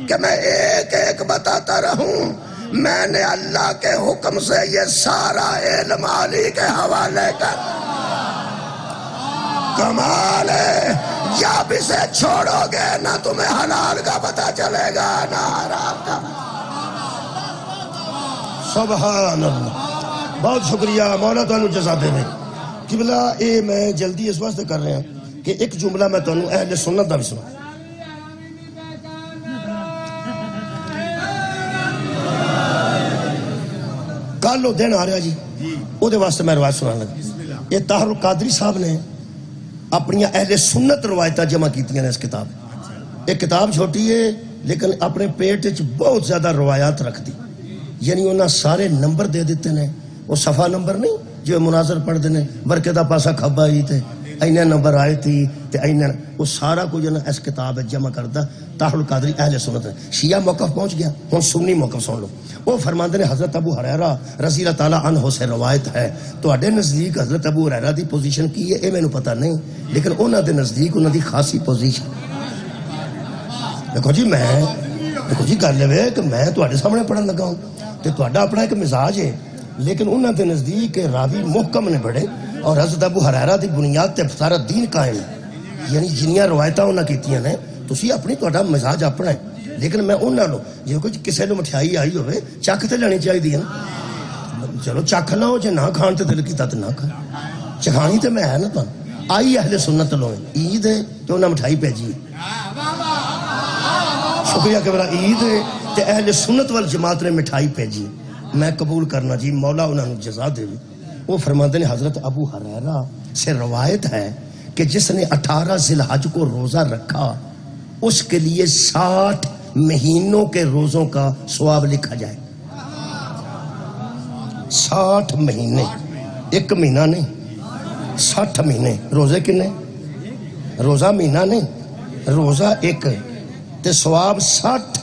کہ میں ایک ایک بتاتا رہوں. میں نے اللہ کے حکم سے یہ سارا علم علی کے حوالے کر. کمال ہے, جب اسے چھوڑو گے نہ تمہیں حلال کا پتہ چلے گا نہ حرام کا. سبحان اللہ, بہت شکریہ مولا تانوں جزا دے. قبلہ اے میں جلدی اس واسطے کر رہے ہیں کہ ایک جملہ میں تانوں اہل سنت دا بھی سنا. کل وہ دن آ رہا جی, وہ دے واسطے میں روایت سنانے لگا. یہ طاہر القادری صاحب نے اپنی اہل سنت روایتہ جمع کیتیاں نے اس کتاب. ایک کتاب چھوٹی ہے لیکن اپنے پیٹ وچ بہت زیادہ روایات رکھ دی. یعنی انہاں سارے نمبر دے دیتے ہیں, وہ صفحہ نمبر نہیں جو مناظر پڑھ دینے, ورکے دا پاسا کھبا ہی تھے اینے نمبر آئے تھی تے اینے, وہ سارا کو جو اس کتاب جمع کردہ. طاہر القادری اہل سنت ہے. شیعہ موقف پہنچ گیا, ہن سنی موقف سن لو. وہ فرماندے نے حضرت ابو ہریرہ رضی اللہ تعالیٰ عنہ سے روایت ہے. تو اڈے نزدیک حضرت ابو ہریرہ دی پوزیشن کی ہے اے میں نے پتہ نہیں, لیکن انہاں دے نزدیک انہاں دی خاصی پوزیشن. دیکھو جی گل ہے کہ میں تواڈے سامنے پڑھن لگا ہوں تے تواڈا اپنا ایک مزاج ہے, لیکن انہاں دے نزدیک راوی محکم نے بڑے اور حضرت ابو ہریرہ دی بنیاد تے سارا دین قائم ہے. یعنی جنیاں روایتاں انہاں کیتیاں نے, تسی اپنی تواڈا مزاج اپنا ہے. لیکن میں انہوں نے جو کچھ کسی نے مٹھائی آئی ہوئے چک تے لینی چاہیے نا، چلو چک لو، جے نہ کھان تے دل کیتا تے نہ کھان، چکھانی تے میں ہے نا تمہیں۔ آئی اہل سنت لو عید ہے تو انہیں مٹھائی بھیجی، شکریہ کہ بڑا عید ہے تے اہل سنت والجماعت نے مٹھائی بھیجی، میں قبول کرنا جی، مولا انہوں نے جزا دے۔ وہ فرماتے ہیں حضرت ابو ہریرہ سے روایت ہے کہ جس نے 18 ذی الحج کو روزہ رکھا اس کے لیے 60 مہینوں کے روزوں کا ثواب لکھا جائے۔ 60 مہینے، ایک مہینہ نہیں، 60 مہینے۔ روزے کنے؟ روزہ مہینہ نہیں، روزہ ایک تے ثواب 60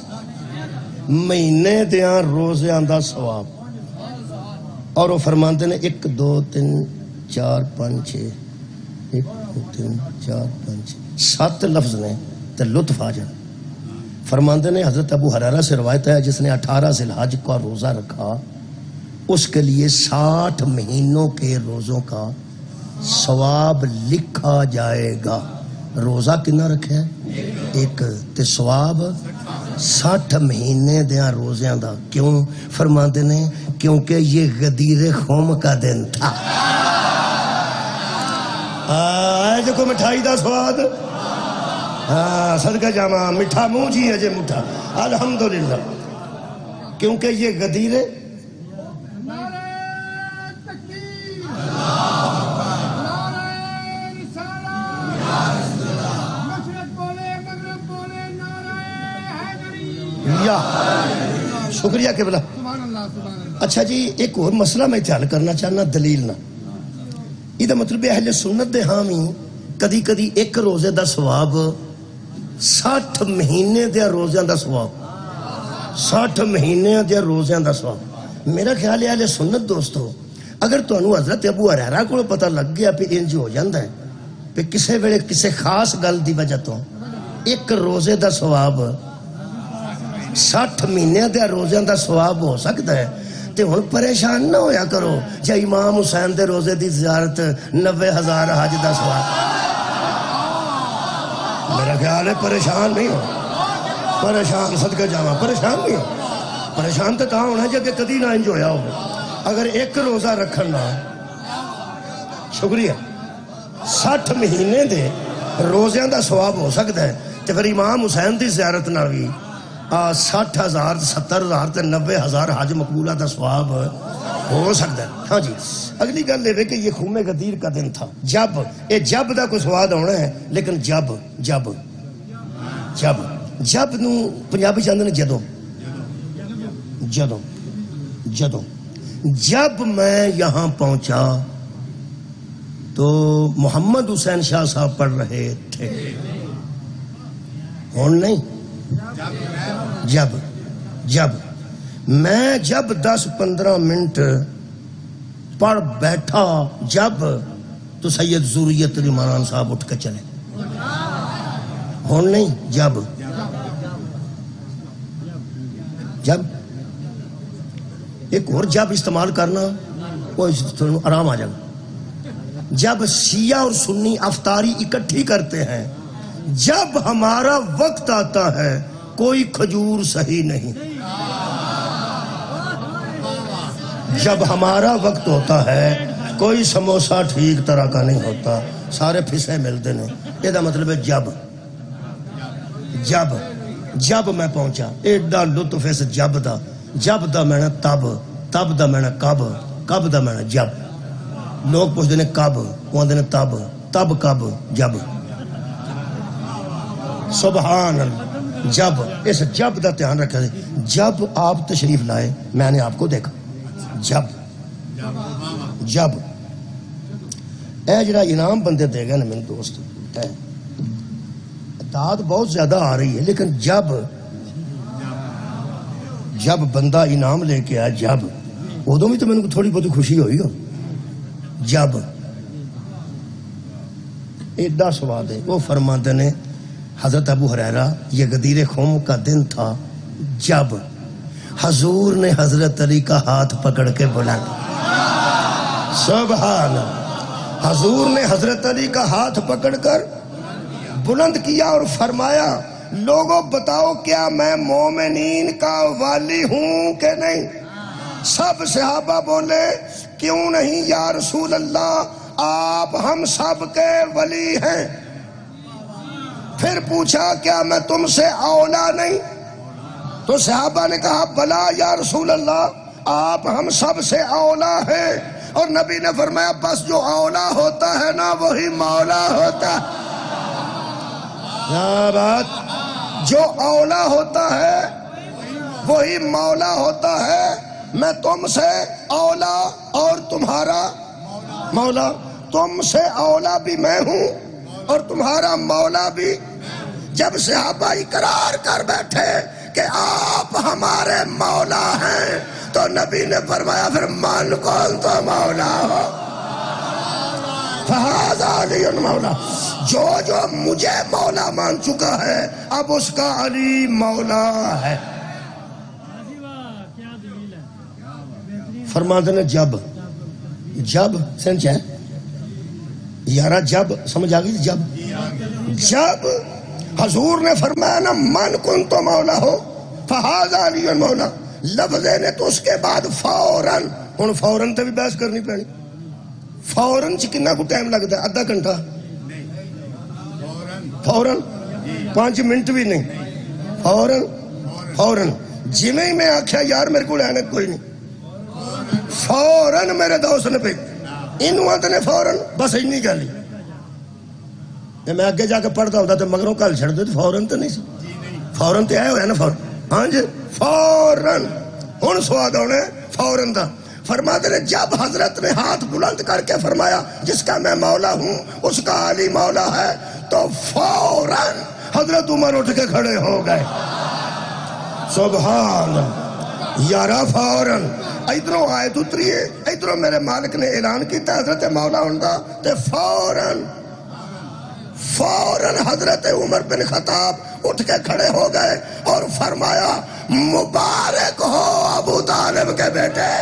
مہینے دیاں روزیاں دا ثواب۔ اور وہ فرماتے ہیں 1 2 3 4 5 6 1 2 3 4 5 7 لفظ نے تے لطف آ جائے۔ فرماتے ہیں حضرت ابو ہریرہ سے روایت ہے جس نے 18 ذی الحج کا روزہ رکھا اس کے لیے 60 مہینوں کے روزوں کا ثواب لکھا جائے گا۔ روزہ کنا رکھے ایک تے ثواب 60 مہینے دیاں روزیاں دا۔ کیوں؟ فرماتے ہیں کیونکہ یہ غدیر خم کا دن تھا۔ دیکھو مٹھائی دا سواد، صدقہ جامع مٹھا منہ جی اجے مٹھا، الحمدللہ، کیونکہ یہ غدیر یا شکریہ قبلہ۔ اچھا جی ایک اور مسئلہ میں حل کرنا چاہنا دلیل نہ، یہ مطلب اہل سنت دے حامی کدی کدی ایک روزے دا ثواب 60 مہینے دے روزیاں دا ثواب، 60 مہینے دے روزیاں دا ثواب۔ میرا خیال ہے اہل سنت دوستو اگر تانوں حضرت ابو ہریرہ کو پتہ لگ گیا پھر انج ہو جاندا ہے پھر کسے ویلے کسے خاص گل دی وجہ تو ایک روزے دا ثواب 60 مہینے دے روزیاں دا ثواب ہو سکتا ہے تے ہن پریشان نہ ہویا کرو جے امام حسین دے روزے دی زیارت 90,000 حج دا ثواب۔ میرا خیال ہے پریشان نہیں ہو، پریشان صدقہ جاواں پریشان نہیں ہو، پریشان تے تاں ہونا جے کہ کدی نہ انج ہویا ہو۔ اگر ایک روزہ رکھنا شکریہ 60 مہینے دے روزیاں دا ثواب ہو سکتا ہے تے پھر امام حسین دی زیارت نہ بھی 60,000 70,000 تے 90,000 حج مقبولہ دا ثواب ہو سکتا ہے۔ ہاں جی اگلی گل یہ کہ یہ خون غدیر کا دن تھا، جب یہ جب دا کوئی سواد ہونا ہے لیکن جب جب جب جب نو پنجابی چاہتے ہیں جدوں جدوں جدوں جب میں یہاں پہنچا تو محمد حسین شاہ صاحب پڑھ رہے تھے، ہون نہیں جب جب میں جب 10-15 منٹ پڑھ بیٹھا جب تو سید ذریت عمران صاحب اٹھ کے چلے، ہون نہیں جب جب ایک اور جب استعمال کرنا وہ آرام آ جائے گا۔ جب شیعہ اور سنی افطاری اکٹھی کرتے ہیں، جب ہمارا وقت آتا ہے کوئی کھجور صحیح نہیں، جب ہمارا وقت ہوتا ہے کوئی سموسہ ٹھیک طرح کا نہیں ہوتا، سارے پھسے ملتے ہیں۔ یہ مطلب ہے جب جب جب میں پہنچا ایڈا لطف اس جب دا میں نے تب دا میں نے کب دا میں نے جب۔ لوگ پوچھتے ہیں کب، وہ آتے ہیں تب کب جب۔ سبحان اللہ، جب اس جب دا دھیان رکھا ہے۔ جب آپ تشریف لائے میں نے آپ کو دیکھا، جب اے جڑا انعام بندے دے گا نا میرے دوست، تعداد بہت زیادہ آ رہی ہے لیکن جب بندہ انعام لے کے آیا جب ادو بھی تو میں نے تھوڑی بہت خوشی ہوئی ہو۔ جب ایڈا سواد ہے، وہ فرماتے نے حضرت ابو ہریرہ یہ غدیر خم کا دن تھا جب حضور نے حضرت علی کا ہاتھ پکڑ کے بلند، سبحان اللہ، حضور نے حضرت علی کا ہاتھ پکڑ کر بلند کیا اور فرمایا لوگوں بتاؤ کیا میں مومنین کا والی ہوں کہ نہیں؟ سب صحابہ بولے کیوں نہیں یا رسول اللہ، آپ ہم سب کے ولی ہیں۔ پھر پوچھا کیا میں تم سے اولا نہیں؟ تو صحابہ نے کہا بلا یا رسول اللہ، آپ ہم سب سے اولا ہیں۔ اور نبی نے فرمایا بس جو اولا ہوتا ہے نا وہی مولا ہوتا ہے۔ کیا بات؟ جو اولا ہوتا ہے وہی مولا ہوتا ہے۔ میں تم سے اولا اور تمہارا مولا، تم سے اولا بھی میں ہوں اور تمہارا مولا بھی۔ جب صحابہ اقرار کر بیٹھے کہ آپ ہمارے مولا ہیں تو نبی نے فرمایا پھر مان کون تو مولا ہو، فہذا علی مولا۔ جو جو مجھے مولا مان چکا ہے اب اس کا علی مولا ہے۔ فرماتے ہیں جب سمجھ ہے یارہ، جب سمجھ آگئی؟ جب حضور نے فرمایا نا من کن تو مولا ہو فہذا علی مولا، لفظ نے تو اس کے بعد فوراً، ہن فوراً تے بھی بحث کرنی پڑنی۔ فوراً کتنا کو ٹائم لگتا ہے؟ آدھا گھنٹہ؟ فوراً 5 منٹ بھی نہیں، فوراً جی میں ہی میں آکھیا یار میرے کو لینے کوئی نہیں، فوراً میرے دوست نے پہ انہوں آتے نے فوراً بس اتنی گل ہی۔ میں آگے جا کے پڑھتا ہوتا تو مگروں کل چھڑ دے تو فوراً تو نہیں سی، فوراً تو آئے ہوئے نا فوراً، ہاں جی فوراً۔ ہن سواد ہونے فوراً دا۔ فرماتے ہیں جب حضرت نے ہاتھ بلند کر کے فرمایا جس کا میں مولا ہوں اس کا علی مولا ہے، تو فوراً حضرت عمر اٹھ کے کھڑے ہو گئے۔ سبحان یارہ فوراً ادھروں آیت اتری ہے، ادھروں میرے مالک نے اعلان کیتا حضرت مولا ہوندا، تے فوراً حضرت عمر بن خطاب اٹھ کے کھڑے ہو گئے اور فرمایا مبارک ہو ابو طالب کے بیٹے۔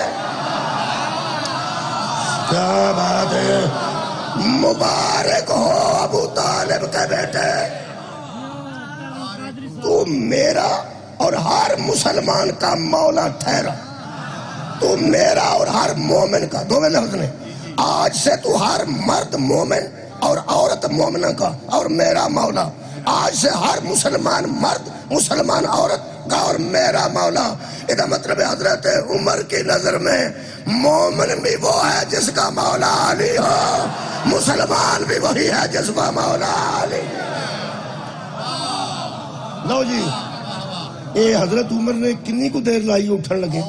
کیا بات ہے؟ مبارک ہو ابو طالب کے بیٹے، تو میرا اور ہر مسلمان کا مولا ٹھہرا، تو میرا اور ہر مومن کا، دو لفظ نے، آج سے تو ہر مرد مومن اور عورت مومنہ کا اور میرا مولا، آج سے ہر مسلمان مرد مسلمان عورت کا اور میرا مولا۔ یہ مطلب ہے حضرت عمر کی نظر میں مومن بھی وہ ہے جس کا مولا علی ہو، مسلمان بھی وہی ہے جس کا مولا علی۔ لو جی یہ حضرت عمر نے کنی کو دیر لائی اٹھن لگے؟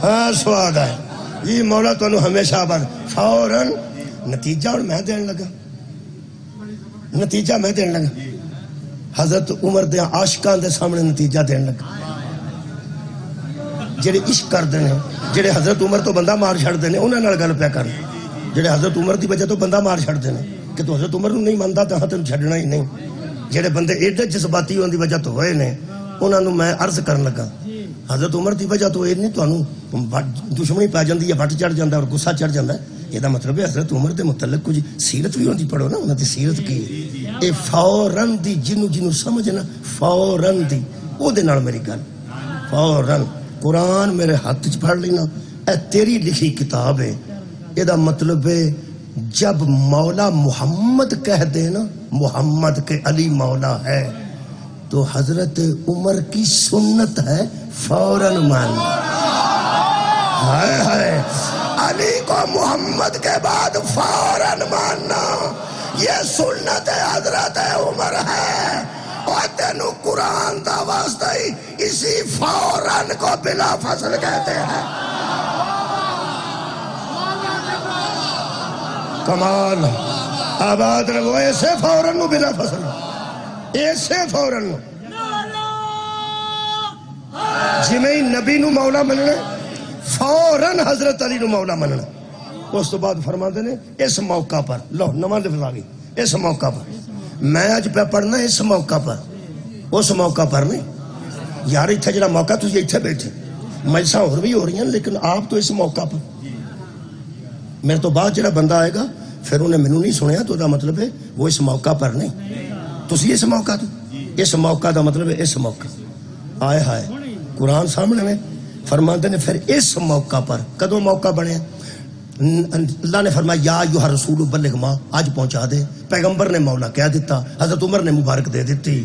ہاں سواد ہے یہ مولا تو ہمیشہ آباد۔ فوراً نتیجہ اور میں دین لگا، نتیجہ میں دین لگا، حضرت عمر دے عاشقان دے سامنے نتیجہ دین لگا۔ جڑے عشق کر دینے، جڑے حضرت عمر تو بندہ مار چھڑ دینے، انہاں نال گل پہ کرنے، جڑے حضرت عمر دی وجہ تو بندہ مار چھڑ دینے کہ تو حضرت عمر نہیں ماندا تو ہاں تینوں چھڈنا ہی نہیں۔ جڑے بندے ایڈے جذباتی ہونے دی وجہ تو ہوئے نے انہاں نوں میں عرض کرن لگا حضرت عمر دی وجہ تو نہیں تانوں دشمنی پا جاندی ہے، وٹ چڑھ جاندا اور غصہ چڑھ جاندا ہے۔ یہ دا مطلب ہے حضرت عمر دے متعلق کچھ سیرت بھی ہوندی، پڑھو نا انہاں دی سیرت کی ہے۔ اے فوراً دی جنوں سمجھنا فوراً دی او دے نال میری گل فوراً۔ قرآن میرے ہاتھ چ پڑھ لینا، اے تیری لکھی کتاب ہے۔ یہ دا مطلب ہے جب مولا محمد کہہ دینا محمد کے علی مولا ہے تو حضرت عمر کی سنت ہے فوراً ماننا۔ ہائے ہائے علی کو محمد کے بعد فوراً ماننا یہ سنت حضرت عمر ہے۔ اور تینوں قرآن دا واسطہ ہی اسی فوراً کو بلا فصل کہتے ہیں۔ کمال آباد رہو ایسے فوراً نو بلا فصل، ایسے فوراً نو جی میں نبی نو مولا مننے فوراً حضرت علی نو مولا مننا۔ اس تو بعد فرماتے ہیں اس موقع پر، لو نماز لفظ آگئی، اس موقع پر میں آج پہ پڑھنا اس موقع پر، اس موقع پر نہیں یار اتھا جڑا موقع تجھے اتھے بیٹھے مجلساں اور بھی ہو رہی ہیں لیکن آپ تو اس موقع پر، میرے تو بعد جڑا بندہ آئے گا پھر انہیں منو نہیں سنیا تو دا مطلب ہے وہ اس موقع پر نہیں، تسی اس موقع تو اس موقع دا مطلب ہے اس موقع آئے ہائے قرآن سامنے میں فرماتے نے پھر اس موقع پر کدوں موقع بنے اللہ نے فرمایا یا ایھا الرسول بلغ ما آج پہنچا دے پیغمبر نے مولا کہہ دیتا حضرت عمر نے مبارک دے دیتی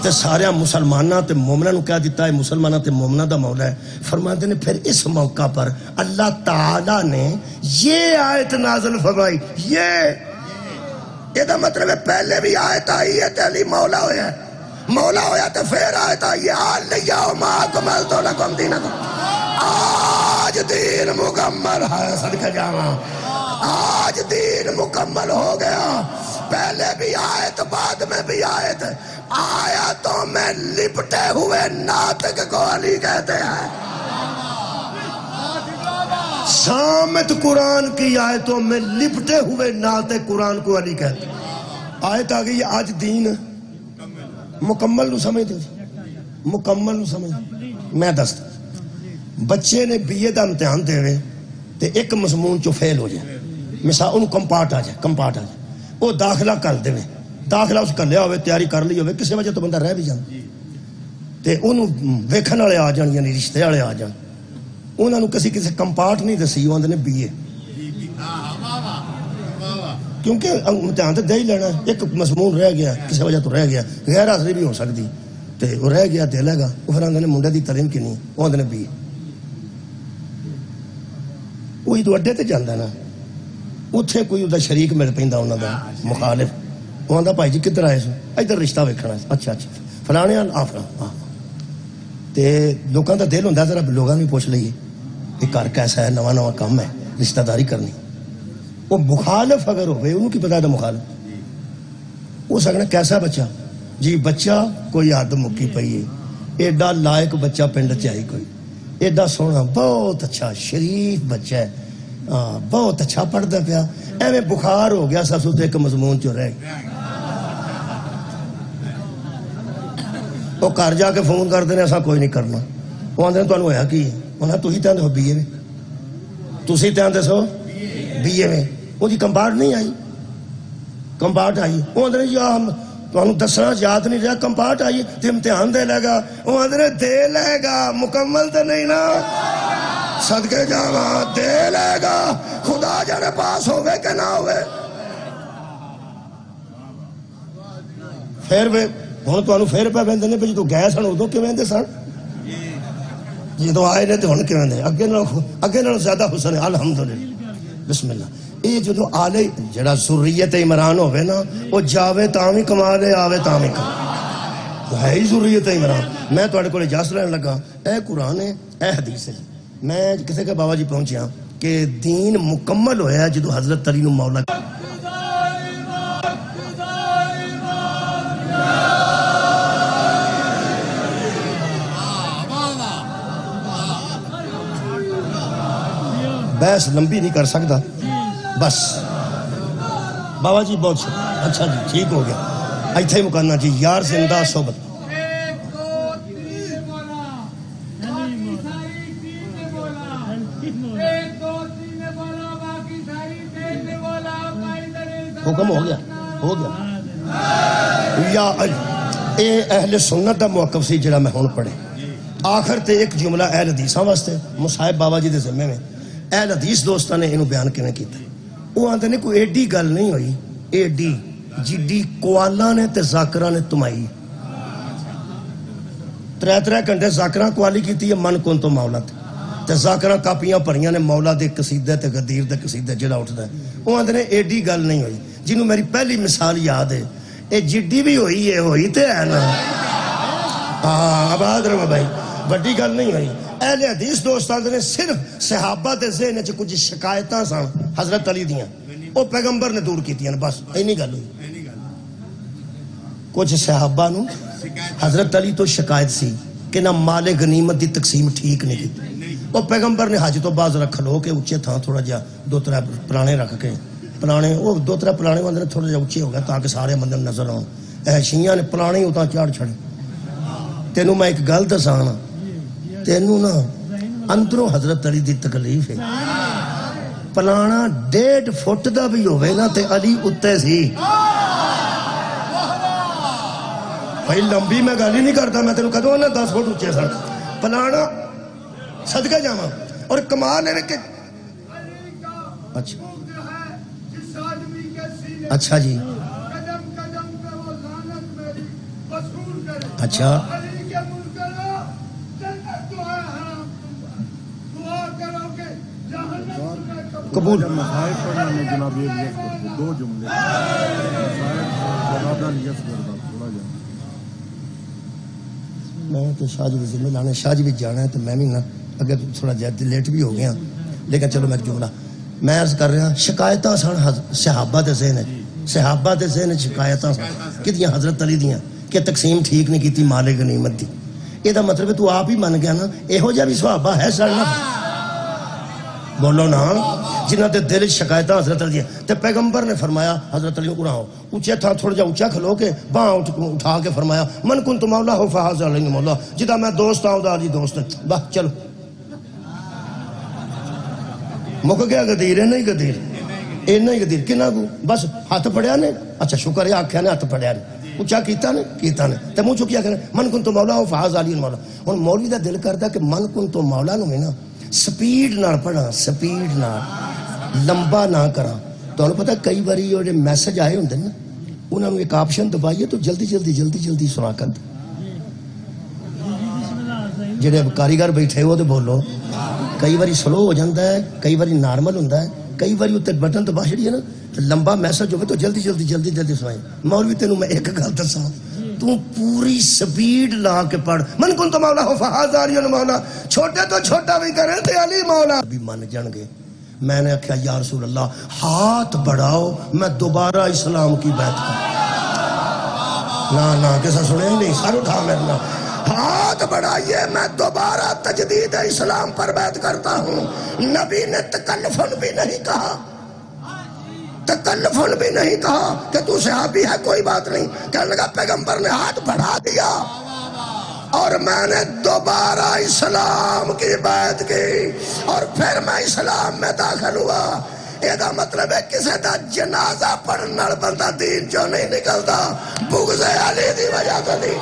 تے سارے مسلماناں تے مومناں نو کہہ دیتا ہے مسلماناں تے مومناں دا مولا ہے فرماتے نے پھر اس موقع پر اللہ تعالی نے یہ آیت نازل فرمائی یہ دا مطلب ہے پہلے بھی آیت آئی ہے تے علی مولا ہویا تے پھر آیت آئی ہے الیوم اکملت لکم دینکم آج دین مکمل ہے صدقہ جاواں آج دین مکمل ہو گیا پہلے بھی آیت بعد میں بھی آیت آیتوں میں لپٹے ہوئے ناطق کو علی کہتے ہیں سامت قرآن کی آیتوں میں لپٹے ہوئے ناطق قرآن کو علی کہتے ہیں آیت آگئی آج دین مکمل نو سمجھ دو مکمل نو سمجھ میں دستا بچے نے بی اے دا امتحان دے ہوئے تے ایک مضمون چو فیل ہو جائے مثال انہوں کمپارٹ آ جائے وہ داخلہ کر دے داخلہ اس کر لیا ہوئے تیاری کر لی ہوئے کسی وجہ تو بندہ رہ بھی جان تے انہوں ویکھن والے آ جان یعنی رشتے والے آ جان انہوں نے کسی کمپارٹ نہیں دسی وہ نے بی اے کیونکہ امتحان تو دے ہی لینا ایک مضمون رہ گیا کسی وجہ تو رہ گیا غیر حاضری بھی ہو سکتی تے وہ رہ گیا دے لے گا وہ پھر آندے نے منڈے دی تعلیم کی نہیں وہ آندے نے بی اے وہی تو اڈے تے جاندہ نا اتھے کوئی ادھا شریک مل پہندہ انہوں دا مخالف وہ آندہ بھائی جی کدھر آئے سو ادھر رشتہ ویکھنا ہے اچھا فلانے آفران تے لوگاں دا دل ہوندہ ذرا لوگاں بھی پوچھ لئیے کہ کار کیسا ہے نواں کام ہے رشتہ داری کرنی وہ مخالف اگر ہوئے انہوں کی پتہ ہے مخالف وہ سکنا کیسا بچہ جی بچہ کوئی آدم مکی پئی ہے ایڈا لائق بچہ پنڈ چاہی کوئی ایڈا سونا بہت اچھا شریف بچہ ہے بہت اچھا پڑھتا پیا ایویں بخار ہو گیا سب سے ایک مضمون چو رہ وہ گھر جا کے فون کر دینے ایسا کوئی نہیں کرنا وہ آندے تو ہویا کی انہیں تو ہی تیندے ہو بی اے میں تسی تیندے سو بی اے میں وہ جی کمپارٹ نہیں آئی کمپارٹ آئی وہ آندے یا ہم تو انہوں دسنا یاد نہیں رہا کمپارٹ آئی تو امتحان دے لے گا وہ آندے دے لے گا مکمل تو نہیں نا صدقے جاواں دے لے گا خدا جانے پاس ہوئے کہ نہ ہوئے پھر ہوں تو پھر پہ بہن دینے پہ جی تو گئے سن ادو کی بہن دے سن جی تو آئے نے تو ہوں کی بہن دے اگے نال زیادہ حسن ہے الحمدللہ بسم اللہ یہ جو آلے جڑا ذریت عمران ہوئے نا وہ جاوے تامی کمالے آوے تامی کمالے ہے ہی ذریت عمران میں تو اڑے کو اجازت لینے لگا اے قرآن ہے اے حدیث ہے میں کسی کے بابا جی پہنچیا کہ دین مکمل ہویا جدو حضرت علی نو مولا بحث لمبی نہیں کر سکتا بس بابا جی بہت اچھا جی ٹھیک ہو گیا ایتھے مکانا جی یار زندہ صحبت حکم ہو گیا یا اے اہل سنت دا موقف سی جڑا میں ہون پڑھے آخر تے ایک جملہ اہل حدیثاں واسطے مصاحب بابا جی دے ذمے میں اہل حدیث دوستاں نے انہوں بیان کینے کیتا وہ آندے نے کوئی ایڈی گل نہیں ہوئی ایڈی جڈی کوالا نے تے زاکرہ نے تمائی 3 گھنٹے زاکرہ کوالی کیتی ہے من کون تو مولا تے زاکرہ کاپیاں پڑھیاں نے مولا دے قصیدے تے غدیر دے قصیدے جڑا اٹھدا ہے وہ آندے نے ایڈی گل نہیں ہوئی جنہوں میری پہلی مثال یاد ہے اے جڈی بھی ہوئی تے ہے نا آباد رہو بھائی بڑی گل نہیں ہوئی اہل حدیث دوستان نے صرف صحابہ دے ذہن چ کچھ شکایتاں سن حضرت علی دیاں وہ پیغمبر نے دور کیتیاں بس اینی گل ہوئی کچھ صحابہ نو حضرت علی تو شکایت سی کہ نہ مال غنیمت دی تقسیم ٹھیک نہیں کی وہ پیغمبر نے حج تو باز رکھ لو کہ اونچے تھا تھوڑا جا 2-3 پرانے رکھ کے پرانے وہ 2-3 پرانے بندے تھوڑا جا اونچے ہو گیا تاکہ سارے بندے نظر آؤ اے شیعہ نے پرانے اتنا چاڑ چھڑے تینوں میں ایک گل دسانا تینوں نا اندروں حضرت علی دی تکلیف ہے پلانا 1.5 فٹ دا بھی ہوئے نا تے علی اتے سی بھائی لمبی میں گل ہی نہیں کرتا، میں تینوں کدوں نا 10 فٹ اچے سن پلانا صدقہ جاواں اور کمال ہے کہ اچھا جی اچھا قبول دو جملے میں تو شاہ جی ذمہ لانے شاہ جی بھی جانا ہے تو میں بھی نہ اگر تھوڑا لیٹ بھی ہو گیا لیکن چلو میں جملہ میں عرض کر رہا شکایتاں سن صحابہ دے ذہن صحابہ دے ذہن شکایتاں سن کتیاں حضرت علی دیاں کہ تقسیم ٹھیک نہیں کیتی مال غنیمت دی یہ دا مطلب ہے تو آپ ہی من گیا نا یہو جہا بھی صحابہ ہے سڑنا بولو نا جنہاں دے دل شکایتاں حضرت علی تے پیغمبر نے فرمایا حضرت علی کو اڑاؤ اونچے تھا تھوڑا جا اونچا کھلو کے باں اٹھا کے فرمایا من کنت مولا ہو فہذا علی مولا جدا میں دوست آؤں دا علی دوست ہے بس چلو مک گیا گدیر ہے نہیں گدیر اینا ہی گدیر کنا کو بس ہاتھ پڑیا نے اچھا شکر ہے آکھیا نے ہاتھ پڑیا نے اونچا کیتا نے تے منہ چکیا کرے من کنت مولا ہو فہذا علی مولا ہن مولوی دا دل کردا کہ من کنت مولا نو نا سپیڈ نہ پڑھا سپیڈ نہ لمبا نہ کرا تو پتہ کئی باری وہ میسج آئے ہوندے نا انہوں نے ایک آپشن دبائیے تو جلدی جلدی جلدی جلدی سنا کر جڑے کاریگر بیٹھے ہو تو بولو کئی باری سلو ہو جاتا ہے کئی باری نارمل ہوتا ہے کئی باری اتنے بٹن دبا چھڑی ہے نا لمبا میسج ہوگا تو جلدی جلدی جلدی جلدی سنائیں مولوی تینوں میں ایک گل دساں تو پوری سپیڈ لا کے پڑھ من کنت مولا ہو فہذا علی مولا چھوٹے تو چھوٹا بھی کرے تے علی مولا بھی من جان گے میں نے کہا یا رسول اللہ ہاتھ بڑھاؤ میں دوبارہ اسلام کی بیعت کروں نا کیسا سنے ہی نہیں سر اٹھا میرنا ہاتھ بڑھائیے میں دوبارہ تجدید اسلام پر بیعت کرتا ہوں نبی نے تکلفن بھی نہیں کہا تکلفن بھی نہیں کہا کہ تو صحابی ہے کوئی بات نہیں کہنے لگا پیغمبر نے ہاتھ بڑھا دیا اور میں نے دوبارہ اسلام کی بیعت کی اور پھر میں اسلام میں داخل ہوا یہ مطلب ہے کسی دا جنازہ پڑھنا بندہ دین جو نہیں نکلتا بغض علی دی وجہ سے دی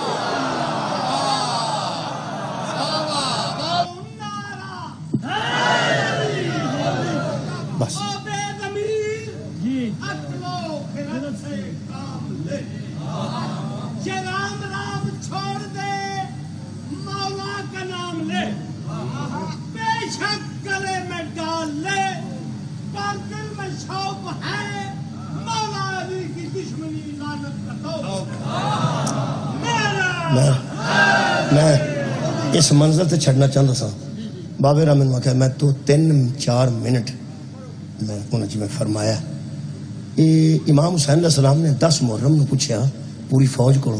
بس میں اس منظر سے چھڑنا چاہتا سا بابے رحمن میں کہا میں تو 3-4 منٹ میں انہوں جی میں فرمایا امام حسین علیہ السلام نے 10 محرم نے پوچھا پوری فوج کو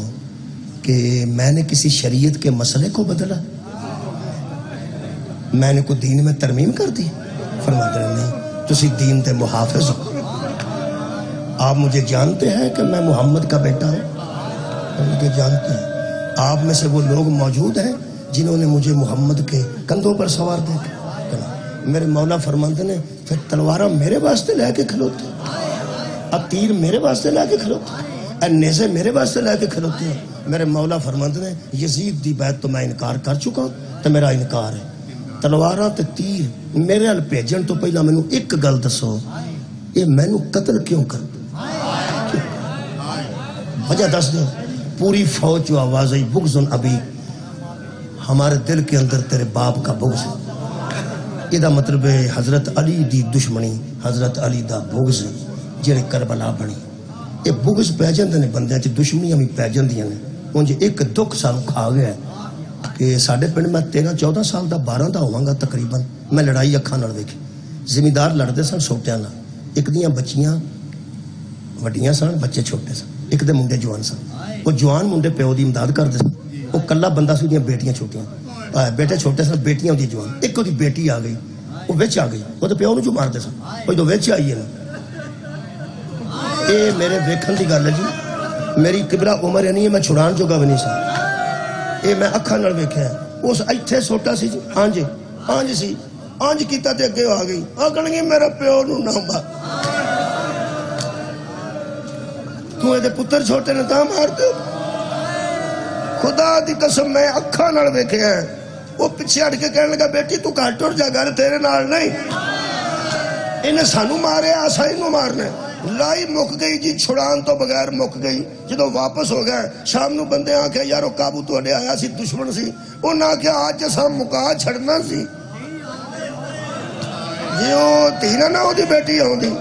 کہ میں نے کسی شریعت کے مسئلے کو بدلا میں نے کوئی دین میں ترمیم کر دی فرماتے ہیں نہیں تسی دین تے محافظ ہو آپ مجھے جانتے ہیں کہ میں محمد کا بیٹا ہوں مجھے جانتے ہیں آپ میں سے وہ لوگ موجود ہیں جنہوں نے مجھے محمد کے کندھوں پر سوار دیکھا میرے مولا فرماتے ہیں پھر تلوارہ میرے واسطے لے کے کھلوتے اب تیر میرے واسطے لے کے کھلوتے نیزے میرے واسطے لے کے کھلوتے ہیں میرے مولا فرماتے ہیں یزید دی بیعت تو میں انکار کر چکا ہوں تو میرا انکار ہے تلوارہ تے تیر میرے ال بھیجن تو پہلا مینوں ایک گل دسو یہ مینوں قتل کیوں کر وجہ دس دو پوری فوج جو آواز آئی بغض ابی ہمارے دل کے اندر تیرے باپ کا بغض ہے یہ مطلب ہے حضرت علی دی دشمنی حضرت علی دا بغض جڑے کربلا بنی یہ بغض پی جاندے نے بندے چ دشمنیاں بھی پی جاندیاں نے ہن جی ایک دکھ سانو کھا گیا ہے کہ ساڈے پنڈ میں 13-14 سال دا 12 دا ہوواں گا تقریباً میں لڑائی اکھاں نال ویکھی زمیندار لڑدے سن سوٹیاں نال ایک دیاں بچیاں وڈیاں سن بچے چھوٹے سن ایک دے منڈے جوان سن وہ جوان منڈے پیو دی امداد کرتے سن وہ کلا بندہ سی دیاں بیٹیاں چھوٹیاں بیٹے چھوٹے سن بیٹیاں دی جوان ایک دی بیٹی آ گئی وہ وچ آ گئی وہ تو پیو نوں جو مارتے سن وہ جو وچ آئی ہے نا اے میرے ویکھن دی گل ہے جی میری کبرا عمر نہیں ہے میں چھڑان جوگا بھی نہیں سا اے میں اکھاں نال ویکھیا اس ایتھے سوٹا سی آنج سی آنج کیتا تے اگے آ گئی آکھن گی میرا پیو نوں نہ مار تو اے دے پتر چھوٹے نے تاں مار دے خدا دی قسم میں اکھاں نال ویکھیا ہے. وہ پیچھے ہٹ کے کہنے لگا بیٹی تو گھٹ ٹر جا گھر تیرے نال نہیں. انہیں سانو مارے آسا انہوں مارنے. لائی مک گئی جی چھڑان تو بغیر مک گئی. جدو واپس ہو گئے شام نو بندے آکھے یارو قابو تو اڈے آیا سی دشمن سی. انہاں آکھے آج جسا مکا چھڑنا سی جی وہ تینا نہ ہو دی بیٹی ہوں دی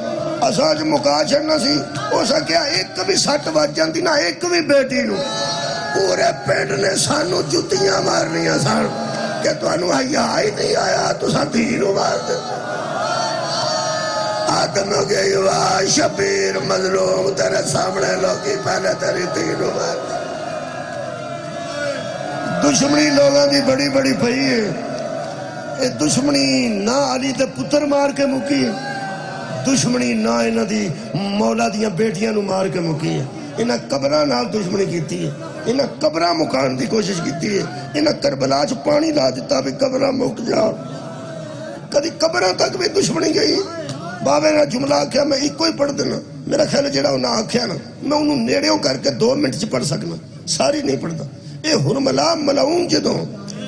اسا جو مکا چھڑنا سی. اسا کیا ایک بھی سٹ بچ جاندی نہ ایک بھی بیٹی نو. پورے پینڈ نے سانو جتیاں مارنیاں سان کہ تو انو حیاء ہی نہیں آیا تو سا تینو مار دے. آدم ہو گئی واہ شبیر مظلوم تیرے سامنے لوگی پہلے تیری تینو مار دے. دشمنی لوگاں دی بڑی بڑی پئی ہے. اے دشمنی نہ علی دے پتر مار کے مکی. دشمنی نہ انہاں دی مولا دیاں بیٹیاں نو مار کے مکی ہے. انہاں قبراں نال دشمنی کیتی ہے. انہاں قبراں مکان دی کوشش کیتی ہے. انہاں کربلا چ پانی لا دیتا بھی قبراں مک جا. کدی قبراں تک بھی دشمنی گئی. بابے نے جملہ آکھیا میں ایک کوئی پڑھ دینا. میرا خیال ہے جڑا انہاں آکھیا نا میں انہوں نیڑیوں کر کے 2 منٹ چ پڑھ سکنا ساری نہیں پڑھتا. اے حرملا ملعون جدوں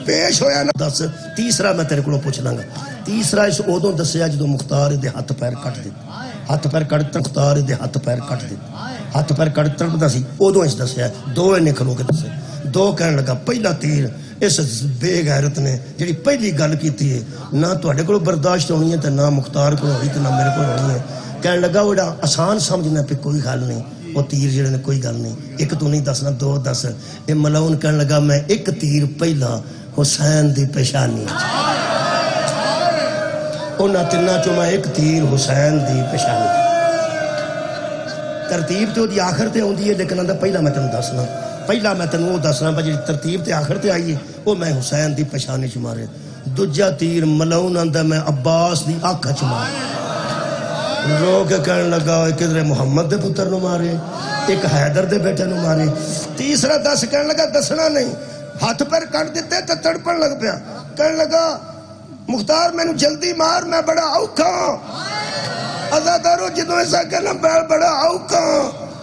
پیش ہویا نا. دس تیسرا میں تیرے کو پوچھ لاں گا. تیسرا اس ادوں دسیا جدوں مختار دے ہاتھ پیر کٹ دتے. ہاتھ پیر کٹ مختار دے ہاتھ پیر کٹ دتے. ہاتھ پیر کٹ تڑپدا سی ادوں اس دسیا. 2 نے کھلو کے دسے. 2 کہن لگا پہلا تیر اس بے غیرت نے جڑی پہلی گل کیتی ہے نہ تواڈے کول برداشت ہونی ہے تے نہ مختار کول ہوئی تے نہ میرے کول ہونی ہے. کہن لگا وہ آسان سمجھنا پہ کوئی حل نہیں. وہ تیر جڑے نے کوئی گل نہیں. ایک تو نہیں دسنا 2 دس. اے ملعون کہن لگا میں ایک تیر پہلا حسین دی پیشانی انہاں تناں چوں میں ایک تیر حسین دی پیشانی. ترتیب تے دی آخر تے ہوندی ہے لیکن اندا پہلا میں تینوں دسنا. پہلا میں تینوں وہ دسنا جی ترتیب تے آخر تے آئی ہے وہ میں حسین دی پیشانی چ مارے. دوجا تیر ملعون آندا میں عباس دی اکھ چ مارے. رو کے کہن لگا کدھر محمد دے پتر نو مارے ایک حیدر دے بیٹے نو مارے. تیسرا دس کہن لگا دسنا نہیں. ہاتھ پر کٹ دیتے تو تڑپن لگ پیا. کہن لگا مختار میں جلدی مار میں بڑا اوکھا. ازادارو جدوں ایسا کہنا بڑا اوکھا.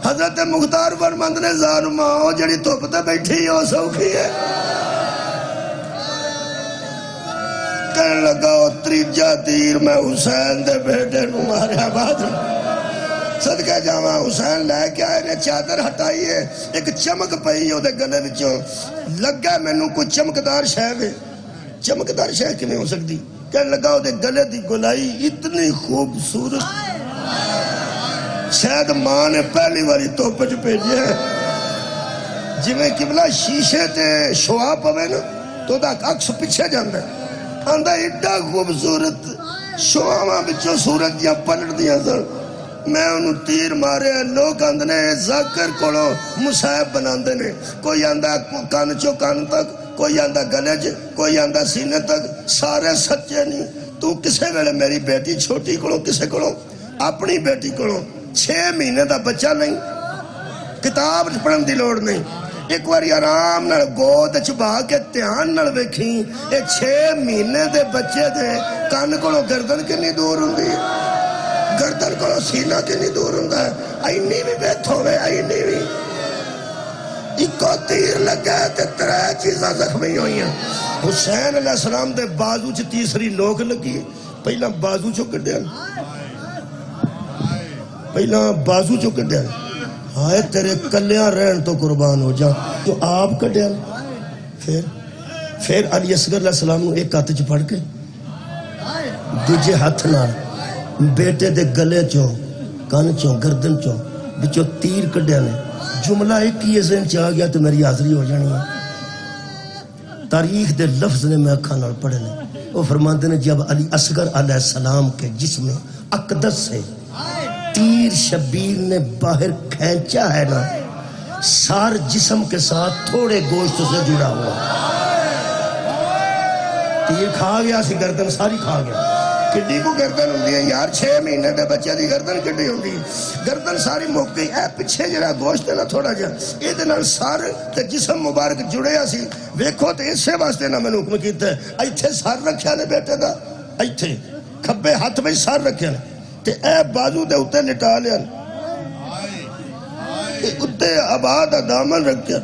حضرت مختار فرماندے نے ظالما او جڑی دھوپ تے بیٹھی او سوکھی ہے. کہن لگا او تیجا تیر میں حسین دے بیٹے نو ماریا. بعد صدقہ جاواں حسین لے کے آئے نے چادر ہٹائی ہے. ایک چمک پئی او دے گلے وچوں لگا مینوں کوئی چمکدار شے وے. چمکدار شے کیویں ہو سکدی. کہن لگا او دے گلے دی گلائی اتنی خوبصورت شاید ماں نے پہلی واری توپ وچ بھیجی ہے. جویں قبلہ شیشے تے شعاع پوے نا تو دا عکس پیچھے جاندا ہے. آندا ایڈا خوبصورت شعاواں وچوں سورج دیاں پلٹدیاں سن. میں انہوں تیر مارے. لوگ آندے نے ذاکر کولو مصائب بناندے نے. کوئی آندا کان چو کان تک, کوئی آندا گلے چ, کوئی آندا سینے تک. سارے سچے نہیں. تو کسے ویلے میری بیٹی چھوٹی کولو کسے کولو اپنی بیٹی کولو 6 مہینے دا بچہ نہیں. کتاب پڑھن دی لوڑ نہیں. ایک واری آرام نال گود چبا کے دھیان نال ویکھیں اے 6 مہینے دے بچے دے کان کولو گردن کنی دور ہوندی ہے. گردن کو سینہ کے نہیں دور ہوندا ہے. اینی بھی بیٹھ ہوئے اینی بھی. ایک تیر لگا تے 3 چیزاں زخمی ہوئی ہیں. حسین علیہ السلام دے بازو چ تیسری لوک لگی. پہلا بازو چو کڈیا. پہلا بازو چو کڈیا. ہائے تیرے کلیاں رہن تو قربان ہو جا. تو آپ کڈیا. پھر علی اصغر علیہ السلام نو ایک ہاتھ چ پھڑ کے دوجے ہاتھ نال بیٹے دے گلے چوں کان چوں گردن چوں بچوں تیر کڈیا نے. جملہ ایک ہی ذہن چ آ گیا تو میری حاضری ہو جانی ہے. تاریخ دے لفظ نے میں اکھاں نال پڑھے نے. وہ فرماتے ہیں جب علی اصغر علیہ السلام کے جسم اقدس سے تیر شبیر نے باہر کھینچا ہے نا سار جسم کے ساتھ تھوڑے گوشت سے جڑا ہوا. تیر کھا گیا سی گردن ساری کھا گیا. کڈی کو گردن ہوندی ہے یار 6 مہینے دے بچے دی گردن کڈی ہوندی ہے. گردن ساری مک گئی. اے پیچھے جڑا گوشت ہے نا تھوڑا جہا اے دے نال سر تے جسم مبارک جڑیا سی. ویکھو تے اسے واسطے نہ مینوں حکم کیتا ہے ایتھے سر رکھیا نے بیٹے دا. ایتھے کھبے ہاتھ وچ سر رکھیا نے تے اے بازو دے اوتے لٹا لیا. اے اوتے آباد دا دامن رکھیا.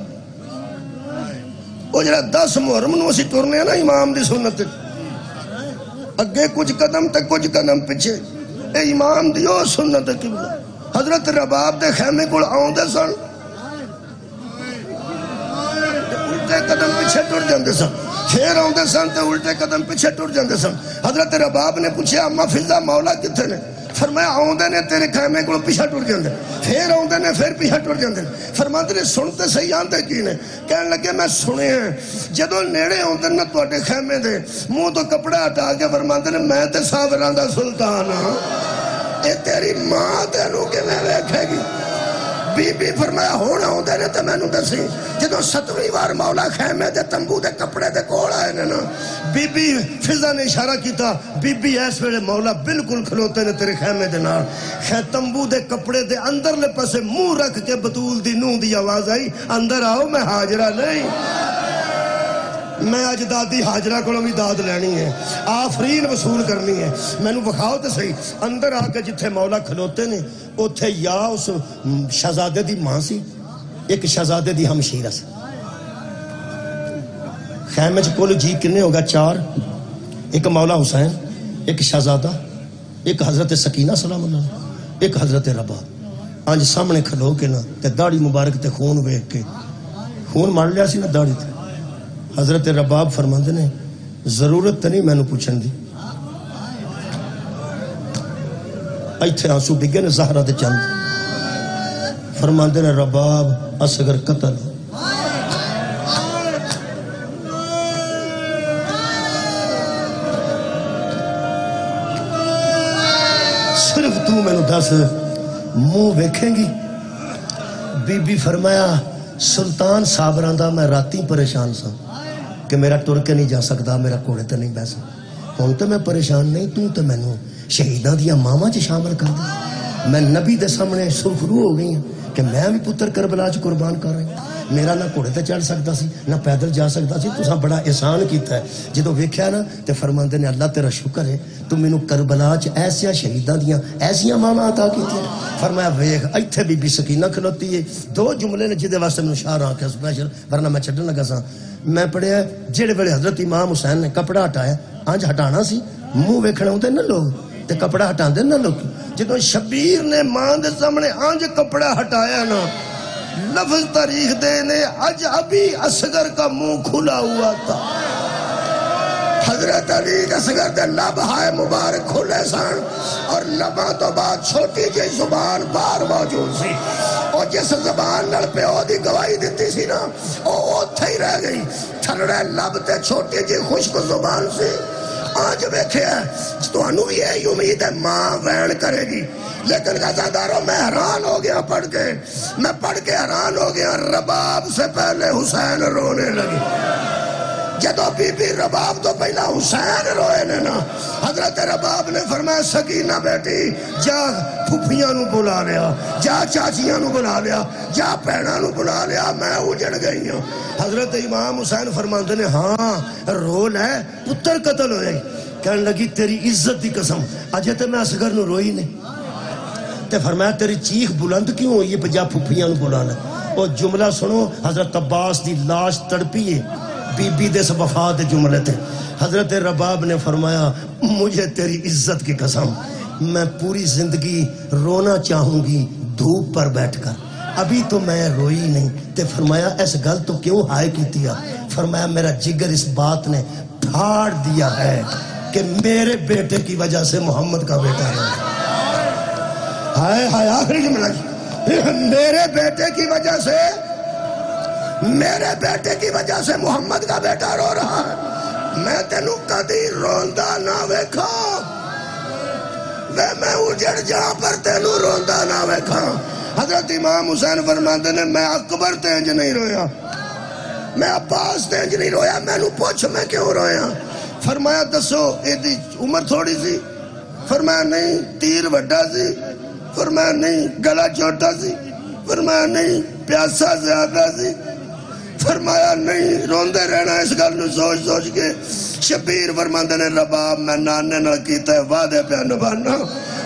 وہ جڑا 10 محرم نو اسی ٹرنے نا امام دی سنت اگے کچھ قدم تے کچھ قدم پیچھے، اے امام دی او سنت قبلہ۔ حضرت رباب دے خیمے کول آوندے سن الٹے قدم پیچھے ٹر جاندے سن، پھر آوندے سن تے الٹے قدم پیچھے ٹر جاندے سن۔ حضرت رباب نے پوچھا اما فضا مولا کتھے نے؟ فرمایا آوندے نے تیرے خیمے کو پیچھے ٹر جاندے، پھر آوندے نے پھر پیچھے ٹر جاندے۔ فرماندے نے سنتے صحیح آندے کی نے؟ کہنے لگے میں سنے ہیں جدوں نیڑے آوندے نے تواڈے خیمے دے منہ تو کپڑا ہٹا کے فرماندے نے میں تے ساوراں دا سلطان ہاں، اے تیری ماں تینوں کیویں ویکھے گی؟ بی بی فرمایا ہون آوندے نے تے مینوں دسی جدوں 7ویں وار مولا خیمے دے تمبو دے کپڑے دے کول آئے نے نا، بی بی فضا نے اشارہ کیتا، بی بی ایس ویلے مولا بالکل کھلوتے نے تیرے خیمے دے نال، تمبو دے کپڑے دے اندر لے پاسے منہ رکھ کے بطول دی نوں دی آواز آئی اندر آؤ میں حاجرہ نہیں، میں اج دادی حاجرہ کو بھی داد لینی ہے، آفرین وصول کرنی ہے، میں نو بخاؤ تے صحیح اندر آ کے جتھے مولا کھلوتے نے اوتھے یا اس شہزادے دی ماں سی، ایک شہزادے دی ہمشیرہ سی۔ خیمے چ کل جی کنے ہوگا 4، ایک مولا حسین، ایک شہزادہ، ایک حضرت سکینہ سلام اللہ علیہ، ایک حضرت رباب۔ آج سامنے کھلو کے نا تے داڑھی مبارک تے خون ویکھ کے خون مار لیا سی نا داڑھی تے، حضرت رباب فرماندے نے ضرورت تے نہیں مینوں پوچھن دی، ایتھے آنسو ڈگے نے زہرا تے چند، فرماندے نے رباب اصغر قتل، صرف تو میں نو دس منہ ویکھیں گی؟ بی بی فرمایا سلطان صابران دا میں راتی پریشان سا کہ میرا ٹر کے نہیں جا سکتا، میرا کوڑے تے نہیں بیسا، ہوں تو میں پریشان نہیں، تو میں نو شہیداں دیا ماما چ شامل کر دے، میں نبی دے سامنے سرخرو ہو گئی ہوں کہ میں بھی پتر کربلا چ قربان کر رہی ہوں، میرا نہ کوڑے تے چڑھ سکتا سی نہ پیدل جا سکتا سی، تساں بڑا احسان کیتا ہے۔ جدو ویکھیا نا تے فرماندے نے اللہ تیرا شکر ہے تو مینوں کربلا چ ایسیا شہیداں دیاں ایسیاں ماما عطا کیتیاں۔ فرمایا ویکھ ایتھے بی بی سکینہ کھلوتی ہے، 2 جملے نے جدے واسطے مینوں شاہ آ کے سپیشل ورنہ میں چھڈن لگا سا۔ میں پڑھیا جڑے ویلے حضرت امام حسین نے کپڑا ہٹایا، انج ہٹانا سی، منہ ویکھنا ہوندے نا لوگ تے کپڑا ہٹاندے نا لوگ، جدوں شبیر نے ماں دے سامنے انج کپڑا ہٹایا نا، لفظ تاریخ دینے اج ابھی اصغر کا منہ کھلا ہوا تھا، حضرت علی اصغر دے لب ہائے مبارک کھلے سن اور لباں تو بعد چھوٹی جی زبان بار موجود سی، اور جس زبان نال پیو دی گواہی دیتی سی نا او اوتھے ہی رہ گئی، تھلڑے لب تے چھوٹی جی خشک زبان سی۔ آج بیٹھے ہیں تو انو یہ امید ہے ماں وین کرے گی، لیکن غزاداروں میں حیران ہو گیا پڑھ کے، میں پڑھ کے حیران ہو گیا، رباب سے پہلے حسین رونے لگی، جدو بی بی رباب تو پہلا حسین روئے نے نا، حضرت رباب نے فرمایا سکینہ بیٹی جا پھوپھیاں نو بلا لیا، جا چاچیاں نو بلا لیا، جا پہناں نو بلا لیا، میں اجڑ گئی ہوں۔ حضرت امام حسین فرماندے نے ہاں رول ہے پتر قتل ہوئے، کہنے لگی تیری عزت دی قسم اجے تے میں اصغر نو روئی نہیں، تے فرمایا تیری چیخ بلند کیوں ہوئی ہے جا پھوپھیاں نو بلا لیا۔ اور جملہ سنو حضرت عباس دی لاش تڑپی ہے بی بی دے وفا دے جملے تھے، حضرت رباب نے فرمایا مجھے تیری عزت کی قسم میں پوری زندگی رونا چاہوں گی دھوپ پر بیٹھ کر، ابھی تو میں روئی نہیں، تے فرمایا اس گل تو کیوں ہائے کی تیا؟ فرمایا میرا جگر اس بات نے پھاڑ دیا ہے کہ میرے بیٹے کی وجہ سے محمد کا بیٹا ہے، ہائے ہائے آخری جملہ میرے بیٹے کی وجہ سے، میرے بیٹے کی وجہ سے محمد کا بیٹا رو رہا ہے، میں تینوں کدی روندا نہ ویکھا، میں اجڑ جا پر تینوں روندا نہ ویکھا۔ حضرت امام حسین فرماندے نے میں اکبر تینج نہیں رویا، میں عباس تینج نہیں رویا، میں نو پوچھ میں کیوں رویا؟ فرمایا دسو ایدی عمر تھوڑی سی؟ فرمایا نہیں۔ تیر وڈا سی؟ فرمایا نہیں۔ گلا چھوٹا سی؟ فرمایا نہیں۔ پیاسا زیادہ سی؟ فرمایا نہیں۔ روندے رہنا اس گل نو سوچ سوچ کے۔ شبیر فرماندے نے رباب میں نانے نال کیتا ہے وعدے پہ نبھانا،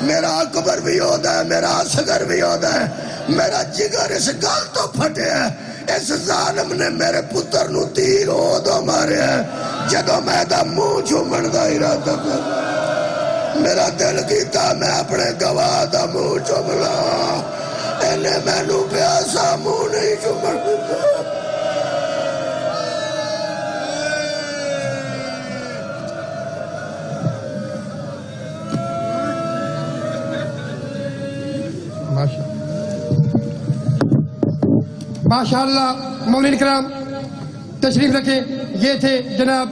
میرا اکبر بھی ہوتا ہے، میرا اصغر بھی ہوتا ہے، میرا جگر اس گل تو پھٹے ہے اس ظالم نے میرے پتر نو تیر ادو ماریا جدو میں دا منہ چومن دا ارادہ کر میرا دل کیتا میں اپنے گواہ دا منہ چوم لا انہیں میں نو پیاسا منہ نہیں چومن دیتا ماشاءاللہ مولین کرام تشریف رکھیں. یہ تھے جناب